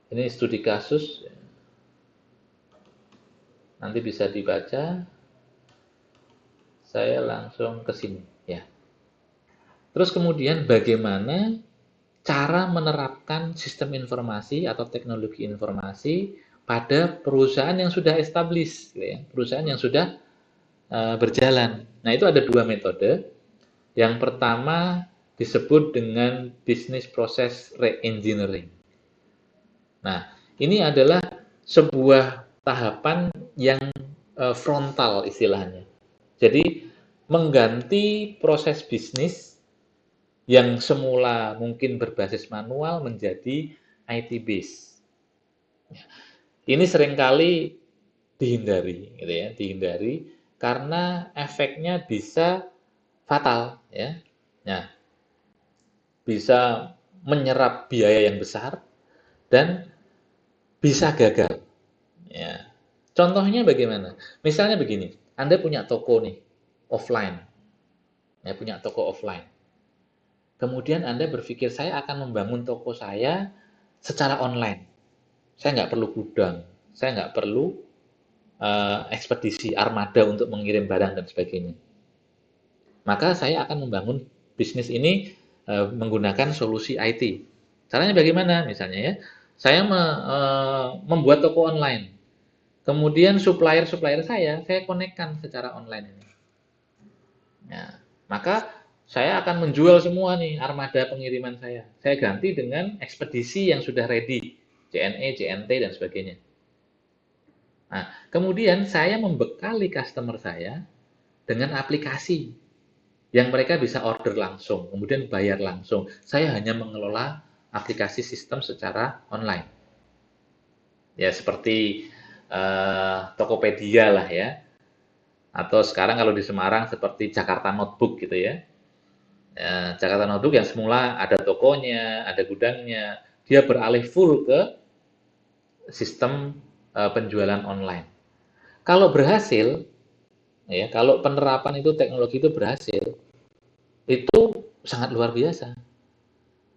ini studi kasus, nanti bisa dibaca. Saya langsung ke sini, ya. Terus kemudian bagaimana cara menerapkan sistem informasi atau teknologi informasi pada perusahaan yang sudah established, gitu ya, perusahaan yang sudah berjalan. Nah, itu ada dua metode. Yang pertama disebut dengan business process re-engineering. Nah, ini adalah sebuah tahapan yang frontal istilahnya. Jadi, mengganti proses bisnis yang semula mungkin berbasis manual menjadi IT base. Ini seringkali dihindari, gitu ya, dihindari karena efeknya bisa fatal, ya. Nah, bisa menyerap biaya yang besar dan bisa gagal. Ya. Contohnya bagaimana? Misalnya begini, Anda punya toko nih, offline, ya, punya toko offline. Kemudian Anda berpikir, saya akan membangun toko saya secara online. Saya nggak perlu gudang, saya nggak perlu ekspedisi armada untuk mengirim barang dan sebagainya. Maka saya akan membangun bisnis ini menggunakan solusi IT. Caranya bagaimana? Misalnya ya, saya membuat toko online. Kemudian supplier-supplier saya konekkan secara online ini. Ya, maka saya akan menjual semua nih armada pengiriman saya. Saya ganti dengan ekspedisi yang sudah ready, JNE, JNT dan sebagainya. Nah, kemudian saya membekali customer saya dengan aplikasi yang mereka bisa order langsung, kemudian bayar langsung. Saya hanya mengelola aplikasi sistem secara online. Ya, seperti Tokopedia lah ya. Atau sekarang kalau di Semarang seperti Jakarta Notebook gitu ya. Jakarta Notebook yang semula ada tokonya, ada gudangnya, dia beralih full ke sistem penjualan online. Kalau berhasil, ya, kalau penerapan itu teknologi itu berhasil, itu sangat luar biasa.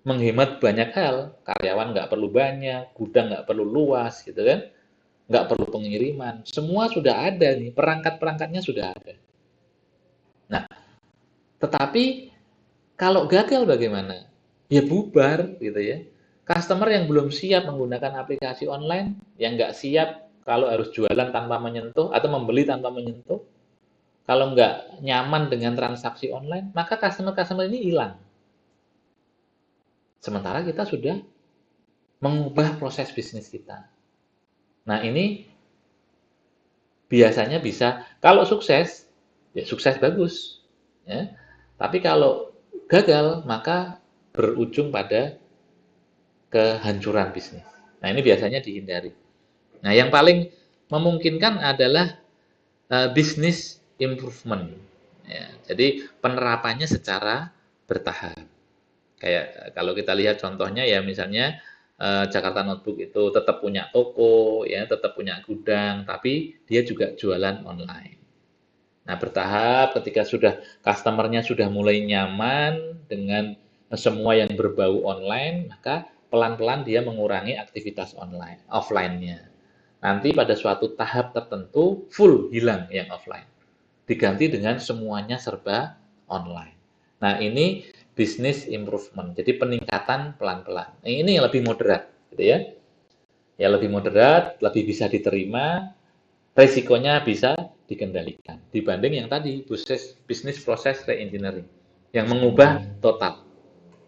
Menghemat banyak hal, karyawan nggak perlu banyak, gudang nggak perlu luas, gitu kan, nggak perlu pengiriman, semua sudah ada nih, perangkat-perangkatnya sudah ada. Nah, tetapi kalau gagal bagaimana? Ya bubar gitu ya. Customer yang belum siap menggunakan aplikasi online, yang nggak siap kalau harus jualan tanpa menyentuh atau membeli tanpa menyentuh, kalau nggak nyaman dengan transaksi online, maka customer-customer ini hilang. Sementara kita sudah mengubah proses bisnis kita. Nah, ini biasanya bisa, kalau sukses, ya sukses bagus. Ya. Tapi kalau gagal, maka berujung pada kehancuran bisnis. Nah, ini biasanya dihindari. Nah, yang paling memungkinkan adalah business improvement. Ya, jadi penerapannya secara bertahap. Kayak kalau kita lihat contohnya ya misalnya Jakarta Notebook itu tetap punya toko, ya, tetap punya gudang, tapi dia juga jualan online. Nah, bertahap ketika sudah customer-nya sudah mulai nyaman dengan semua yang berbau online, maka pelan-pelan dia mengurangi aktivitas online, offline-nya. Nanti pada suatu tahap tertentu full hilang yang offline. Diganti dengan semuanya serba online. Nah, ini business improvement. Jadi peningkatan pelan-pelan. Nah, ini yang lebih moderat, gitu ya. Ya lebih moderat, lebih bisa diterima, resikonya bisa dikendalikan dibanding yang tadi bisnis proses reengineering yang mengubah total.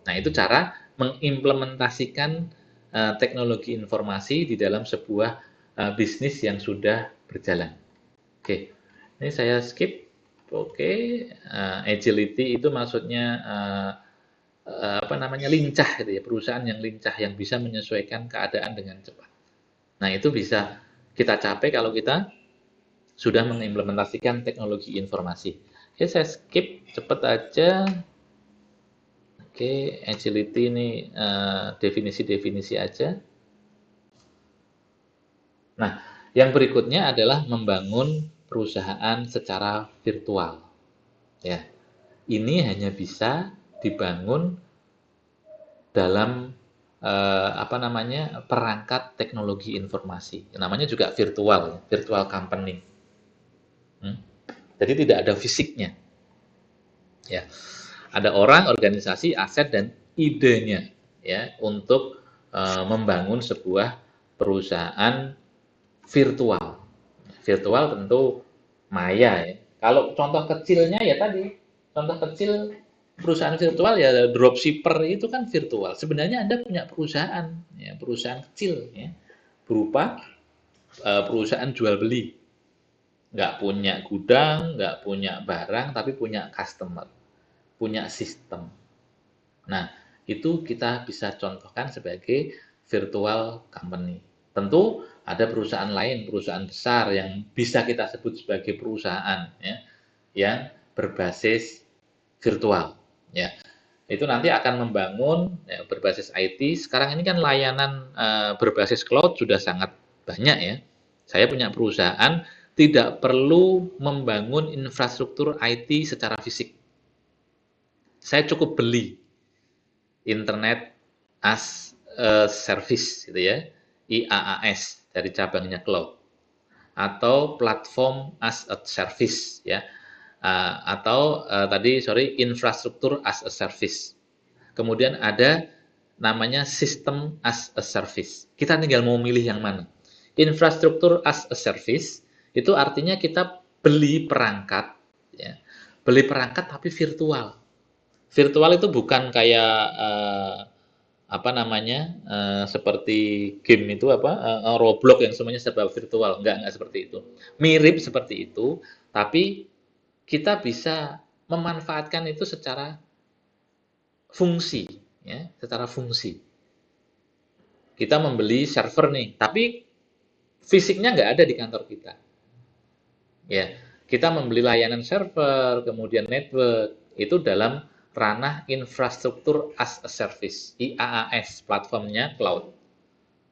Nah, itu cara mengimplementasikan teknologi informasi di dalam sebuah bisnis yang sudah berjalan. Oke, ini saya skip. Oke, agility itu maksudnya apa namanya lincah gitu ya, perusahaan yang lincah yang bisa menyesuaikan keadaan dengan cepat. Nah, itu bisa kita capai kalau kita sudah mengimplementasikan teknologi informasi. Oke, saya skip cepet aja. Oke, agility ini definisi-definisi aja. Nah, yang berikutnya adalah membangun perusahaan secara virtual. Ya, ini hanya bisa dibangun dalam apa namanya perangkat teknologi informasi. Namanya juga virtual, virtual company. Jadi tidak ada fisiknya. Ya, ada orang, organisasi, aset dan idenya. ya untuk membangun sebuah perusahaan virtual. Virtual tentu maya ya. Kalau contoh kecilnya ya tadi, contoh kecil perusahaan virtual ya dropshipper itu kan virtual. Sebenarnya Anda punya perusahaan, ya, perusahaan kecil ya, berupa perusahaan jual beli. Nggak punya gudang, nggak punya barang, tapi punya customer, punya sistem. Nah, itu kita bisa contohkan sebagai virtual company. Tentu ada perusahaan lain, perusahaan besar yang bisa kita sebut sebagai perusahaan ya, yang berbasis virtual ya. Itu nanti akan membangun ya, berbasis IT. Sekarang ini kan layanan berbasis cloud sudah sangat banyak ya. Saya punya perusahaan tidak perlu membangun infrastruktur IT secara fisik. Saya cukup beli Internet as a Service gitu ya, IaaS dari cabangnya cloud, atau platform as a service ya, atau tadi infrastruktur as a service. Kemudian ada namanya sistem as a service. Kita tinggal mau milih yang mana. Infrastruktur as a service itu artinya kita beli perangkat ya, beli perangkat tapi virtual. Virtual itu bukan kayak apa namanya seperti game itu apa Roblox yang semuanya serba virtual, enggak seperti itu, mirip seperti itu, tapi kita bisa memanfaatkan itu secara fungsi ya, secara fungsi. Kita membeli server nih, tapi fisiknya nggak ada di kantor kita. Ya, kita membeli layanan server, kemudian network, itu dalam ranah infrastruktur as a service, IaaS, platformnya cloud.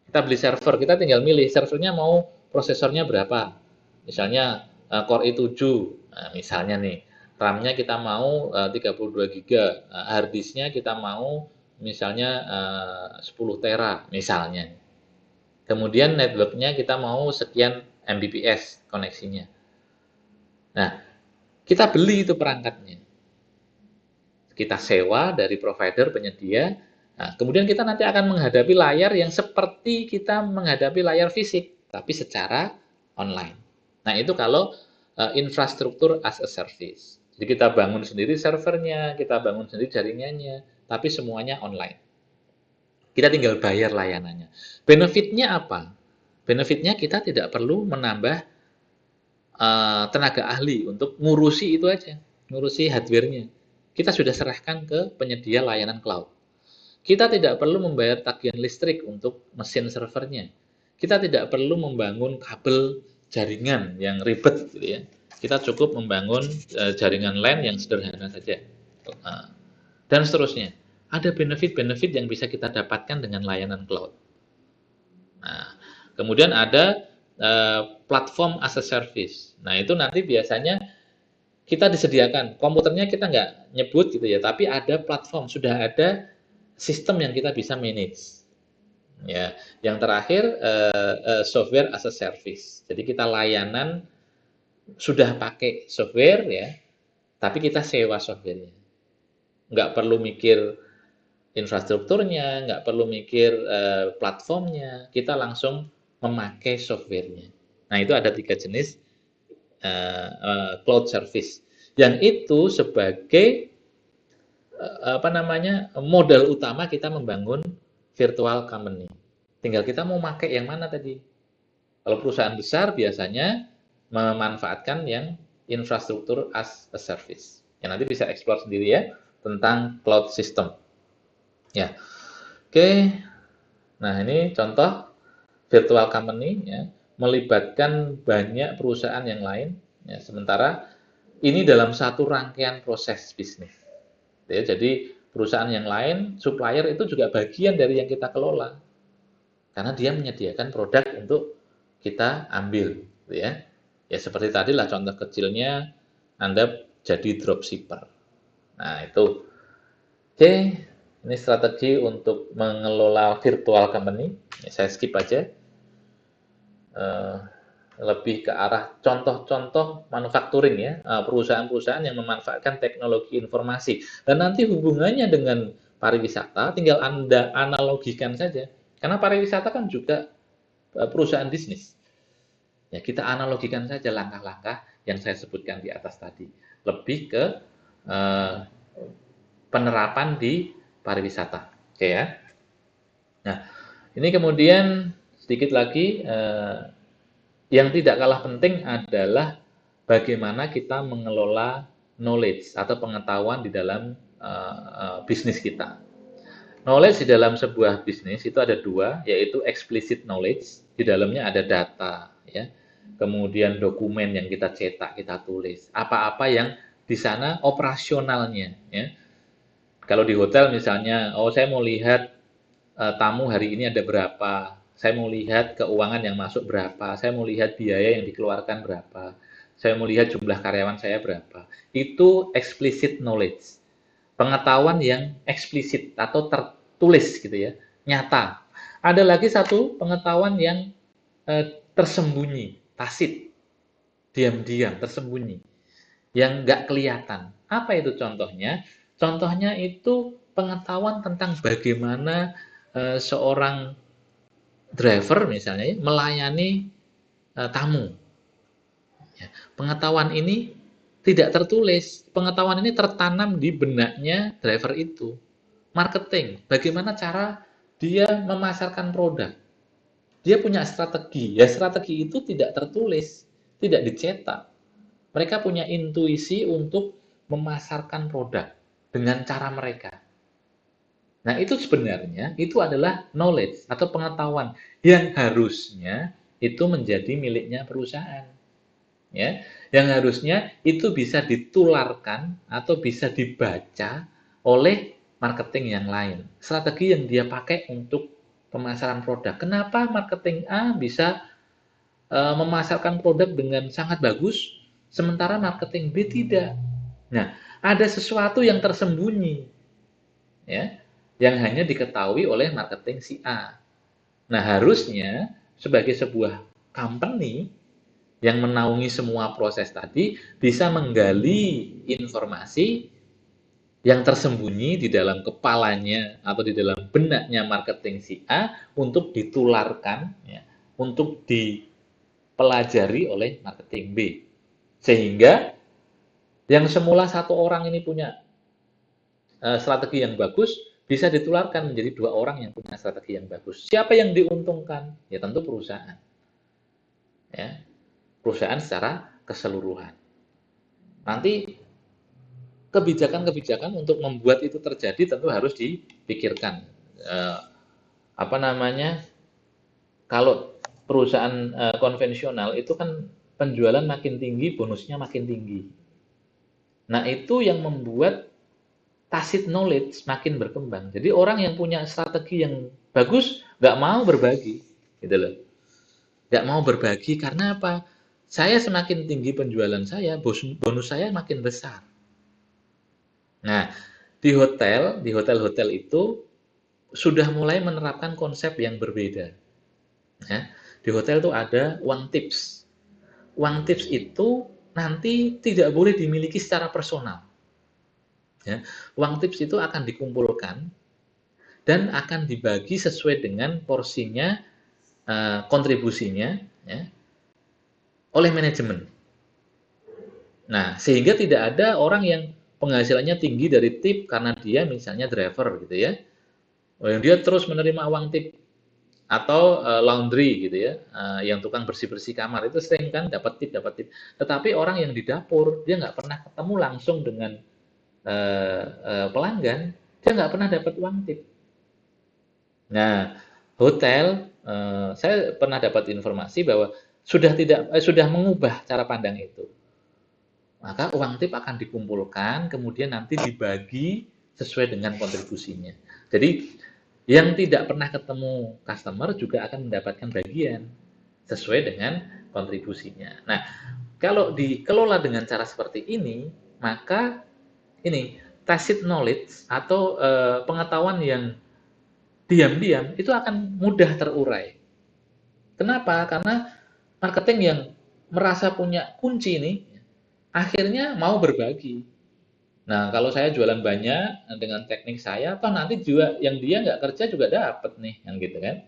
Kita beli server, kita tinggal milih servernya mau prosesornya berapa. Misalnya Core i7, nah, misalnya nih, RAM-nya kita mau 32 GB, hard disk-nya kita mau misalnya 10 tera misalnya. Kemudian network-nya kita mau sekian Mbps koneksinya. Nah, kita beli itu perangkatnya. Kita sewa dari provider penyedia. Nah, kemudian kita nanti akan menghadapi layar yang seperti kita menghadapi layar fisik, tapi secara online. Nah, itu kalau infrastruktur as a service. Jadi kita bangun sendiri servernya, kita bangun sendiri jaringannya, tapi semuanya online. Kita tinggal bayar layanannya. Benefitnya apa? Benefitnya kita tidak perlu menambah tenaga ahli untuk ngurusi itu aja, ngurusi hardware-nya. Kita sudah serahkan ke penyedia layanan cloud. Kita tidak perlu membayar tagihan listrik untuk mesin servernya. Kita tidak perlu membangun kabel jaringan yang ribet gitu ya. Kita cukup membangun jaringan LAN yang sederhana saja. Dan seterusnya. Ada benefit-benefit yang bisa kita dapatkan dengan layanan cloud. Nah, kemudian ada platform as a service. Nah, itu nanti biasanya kita disediakan. Komputernya kita nggak nyebut gitu ya, tapi ada platform, sudah ada sistem yang kita bisa manage. Ya, yang terakhir software as a service. Jadi kita layanan sudah pakai software ya, tapi kita sewa softwarenya. Nggak perlu mikir infrastrukturnya, nggak perlu mikir platformnya, kita langsung memakai softwarenya. Nah, itu ada 3 jenis cloud service. Yang itu sebagai apa namanya modal utama kita membangun virtual company. Tinggal kita mau pakai yang mana tadi. Kalau perusahaan besar biasanya memanfaatkan yang infrastruktur as a service. Yang nanti bisa explore sendiri ya tentang cloud system. Ya, oke. Nah, ini contoh virtual company ya, melibatkan banyak perusahaan yang lain. Ya, sementara ini dalam satu rangkaian proses bisnis. Ya, jadi perusahaan yang lain, supplier itu juga bagian dari yang kita kelola. Karena dia menyediakan produk untuk kita ambil, gitu ya. Ya seperti tadi lah contoh kecilnya, Anda jadi dropshipper. Nah, itu. Oke, ini strategi untuk mengelola virtual company. Ya, saya skip aja. Lebih ke arah contoh-contoh manufacturing ya, perusahaan-perusahaan yang memanfaatkan teknologi informasi. Dan nanti hubungannya dengan pariwisata, tinggal Anda analogikan saja. Karena pariwisata kan juga perusahaan bisnis. Ya, kita analogikan saja langkah-langkah yang saya sebutkan di atas tadi. Lebih ke eh, penerapan di pariwisata. Oke ya. Nah, ini kemudian sedikit lagi yang tidak kalah penting adalah bagaimana kita mengelola knowledge atau pengetahuan di dalam bisnis kita. Knowledge di dalam sebuah bisnis itu ada dua, yaitu explicit knowledge, di dalamnya ada data, ya. Kemudian dokumen yang kita cetak, kita tulis, apa-apa yang di sana operasionalnya, ya. Kalau di hotel misalnya, oh saya mau lihat tamu hari ini ada berapa, saya mau lihat keuangan yang masuk berapa, saya mau lihat biaya yang dikeluarkan berapa, saya mau lihat jumlah karyawan saya berapa. Itu explicit knowledge, pengetahuan yang eksplisit atau tertulis gitu ya, nyata. Ada lagi satu pengetahuan yang tersembunyi, tacit, diam-diam, tersembunyi, yang nggak kelihatan. Apa itu contohnya? Contohnya itu pengetahuan tentang bagaimana seorang driver misalnya melayani tamu. Ya, pengetahuan ini tidak tertulis, pengetahuan ini tertanam di benaknya driver itu. Marketing, bagaimana cara dia memasarkan produk. Dia punya strategi, ya strategi itu tidak tertulis, tidak dicetak. Mereka punya intuisi untuk memasarkan produk dengan cara mereka. Nah, itu sebenarnya itu adalah knowledge atau pengetahuan yang harusnya itu menjadi miliknya perusahaan. Ya, yang harusnya itu bisa ditularkan atau bisa dibaca oleh marketing yang lain. Strategi yang dia pakai untuk pemasaran produk. Kenapa marketing A bisa memasarkan produk dengan sangat bagus, sementara marketing B tidak? Nah, ada sesuatu yang tersembunyi, ya, yang hanya diketahui oleh marketing si A. Nah, harusnya sebagai sebuah company yang menaungi semua proses tadi bisa menggali informasi yang tersembunyi di dalam kepalanya atau di dalam benaknya marketing si A untuk ditularkan, ya, untuk dipelajari oleh marketing B. Sehingga yang semula satu orang ini punya strategi yang bagus bisa ditularkan menjadi dua orang yang punya strategi yang bagus. Siapa yang diuntungkan? Ya tentu perusahaan. Ya, perusahaan secara keseluruhan. Nanti kebijakan-kebijakan untuk membuat itu terjadi tentu harus dipikirkan. Eh, apa namanya? Kalau perusahaan konvensional itu kan penjualan makin tinggi, bonusnya makin tinggi. Nah, itu yang membuat tacit knowledge makin berkembang. Jadi orang yang punya strategi yang bagus nggak mau berbagi, gitu loh. Nggak mau berbagi karena apa? Saya semakin tinggi penjualan saya, bonus saya makin besar. Nah, di hotel-hotel itu sudah mulai menerapkan konsep yang berbeda. Ya, di hotel itu ada uang tips. Uang tips itu nanti tidak boleh dimiliki secara personal. Ya, uang tips itu akan dikumpulkan dan akan dibagi sesuai dengan porsinya, kontribusinya, ya, oleh manajemen. Nah, sehingga tidak ada orang yang penghasilannya tinggi dari tip karena dia misalnya driver gitu ya. Oh, yang dia terus menerima uang tip atau laundry gitu ya, yang tukang bersih-bersih kamar itu sering kan dapat tip dapat tip. Tetapi orang yang di dapur dia nggak pernah ketemu langsung dengan pelanggan, dia nggak pernah dapat uang tip. Nah, hotel, saya pernah dapat informasi bahwa sudah mengubah cara pandang itu. Maka uang tip akan dikumpulkan, kemudian nanti dibagi sesuai dengan kontribusinya. Jadi yang tidak pernah ketemu customer juga akan mendapatkan bagian sesuai dengan kontribusinya. Nah, kalau dikelola dengan cara seperti ini, maka ini tacit knowledge atau pengetahuan yang diam-diam itu akan mudah terurai. Kenapa? Karena marketing yang merasa punya kunci ini akhirnya mau berbagi. Nah, kalau saya jualan banyak dengan teknik saya, toh nanti juga yang dia nggak kerja juga dapat nih, yang gitu kan.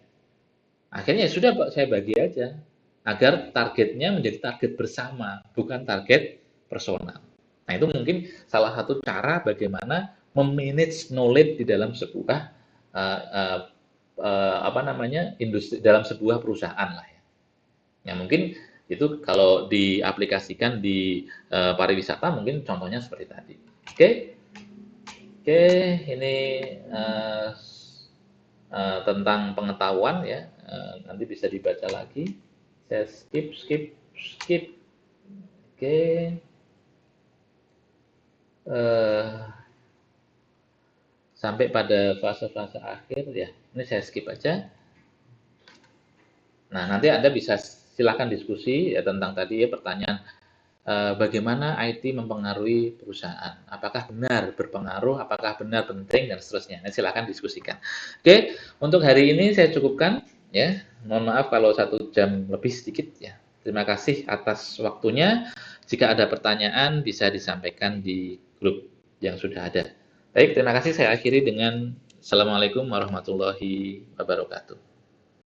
Akhirnya ya sudah Pak, saya bagi aja agar targetnya menjadi target bersama, bukan target personal. Nah, itu mungkin salah satu cara bagaimana memanage knowledge di dalam sebuah uh, uh, apa namanya industri dalam sebuah perusahaan lah ya. Ya mungkin itu kalau diaplikasikan di pariwisata mungkin contohnya seperti tadi. Oke, oke, ini uh, tentang pengetahuan ya, nanti bisa dibaca lagi. Saya skip, skip, skip. Oke, sampai pada fase-fase akhir ya. Ini saya skip aja. Nah, nanti Anda bisa silakan diskusi ya tentang tadi ya pertanyaan bagaimana IT mempengaruhi perusahaan. Apakah benar berpengaruh, apakah benar penting dan seterusnya. Nah, silakan diskusikan. Oke, untuk hari ini saya cukupkan ya. Mohon maaf kalau 1 jam lebih sedikit ya. Terima kasih atas waktunya. Jika ada pertanyaan bisa disampaikan di grup yang sudah ada. Baik, terima kasih. Saya akhiri dengan Assalamualaikum warahmatullahi wabarakatuh.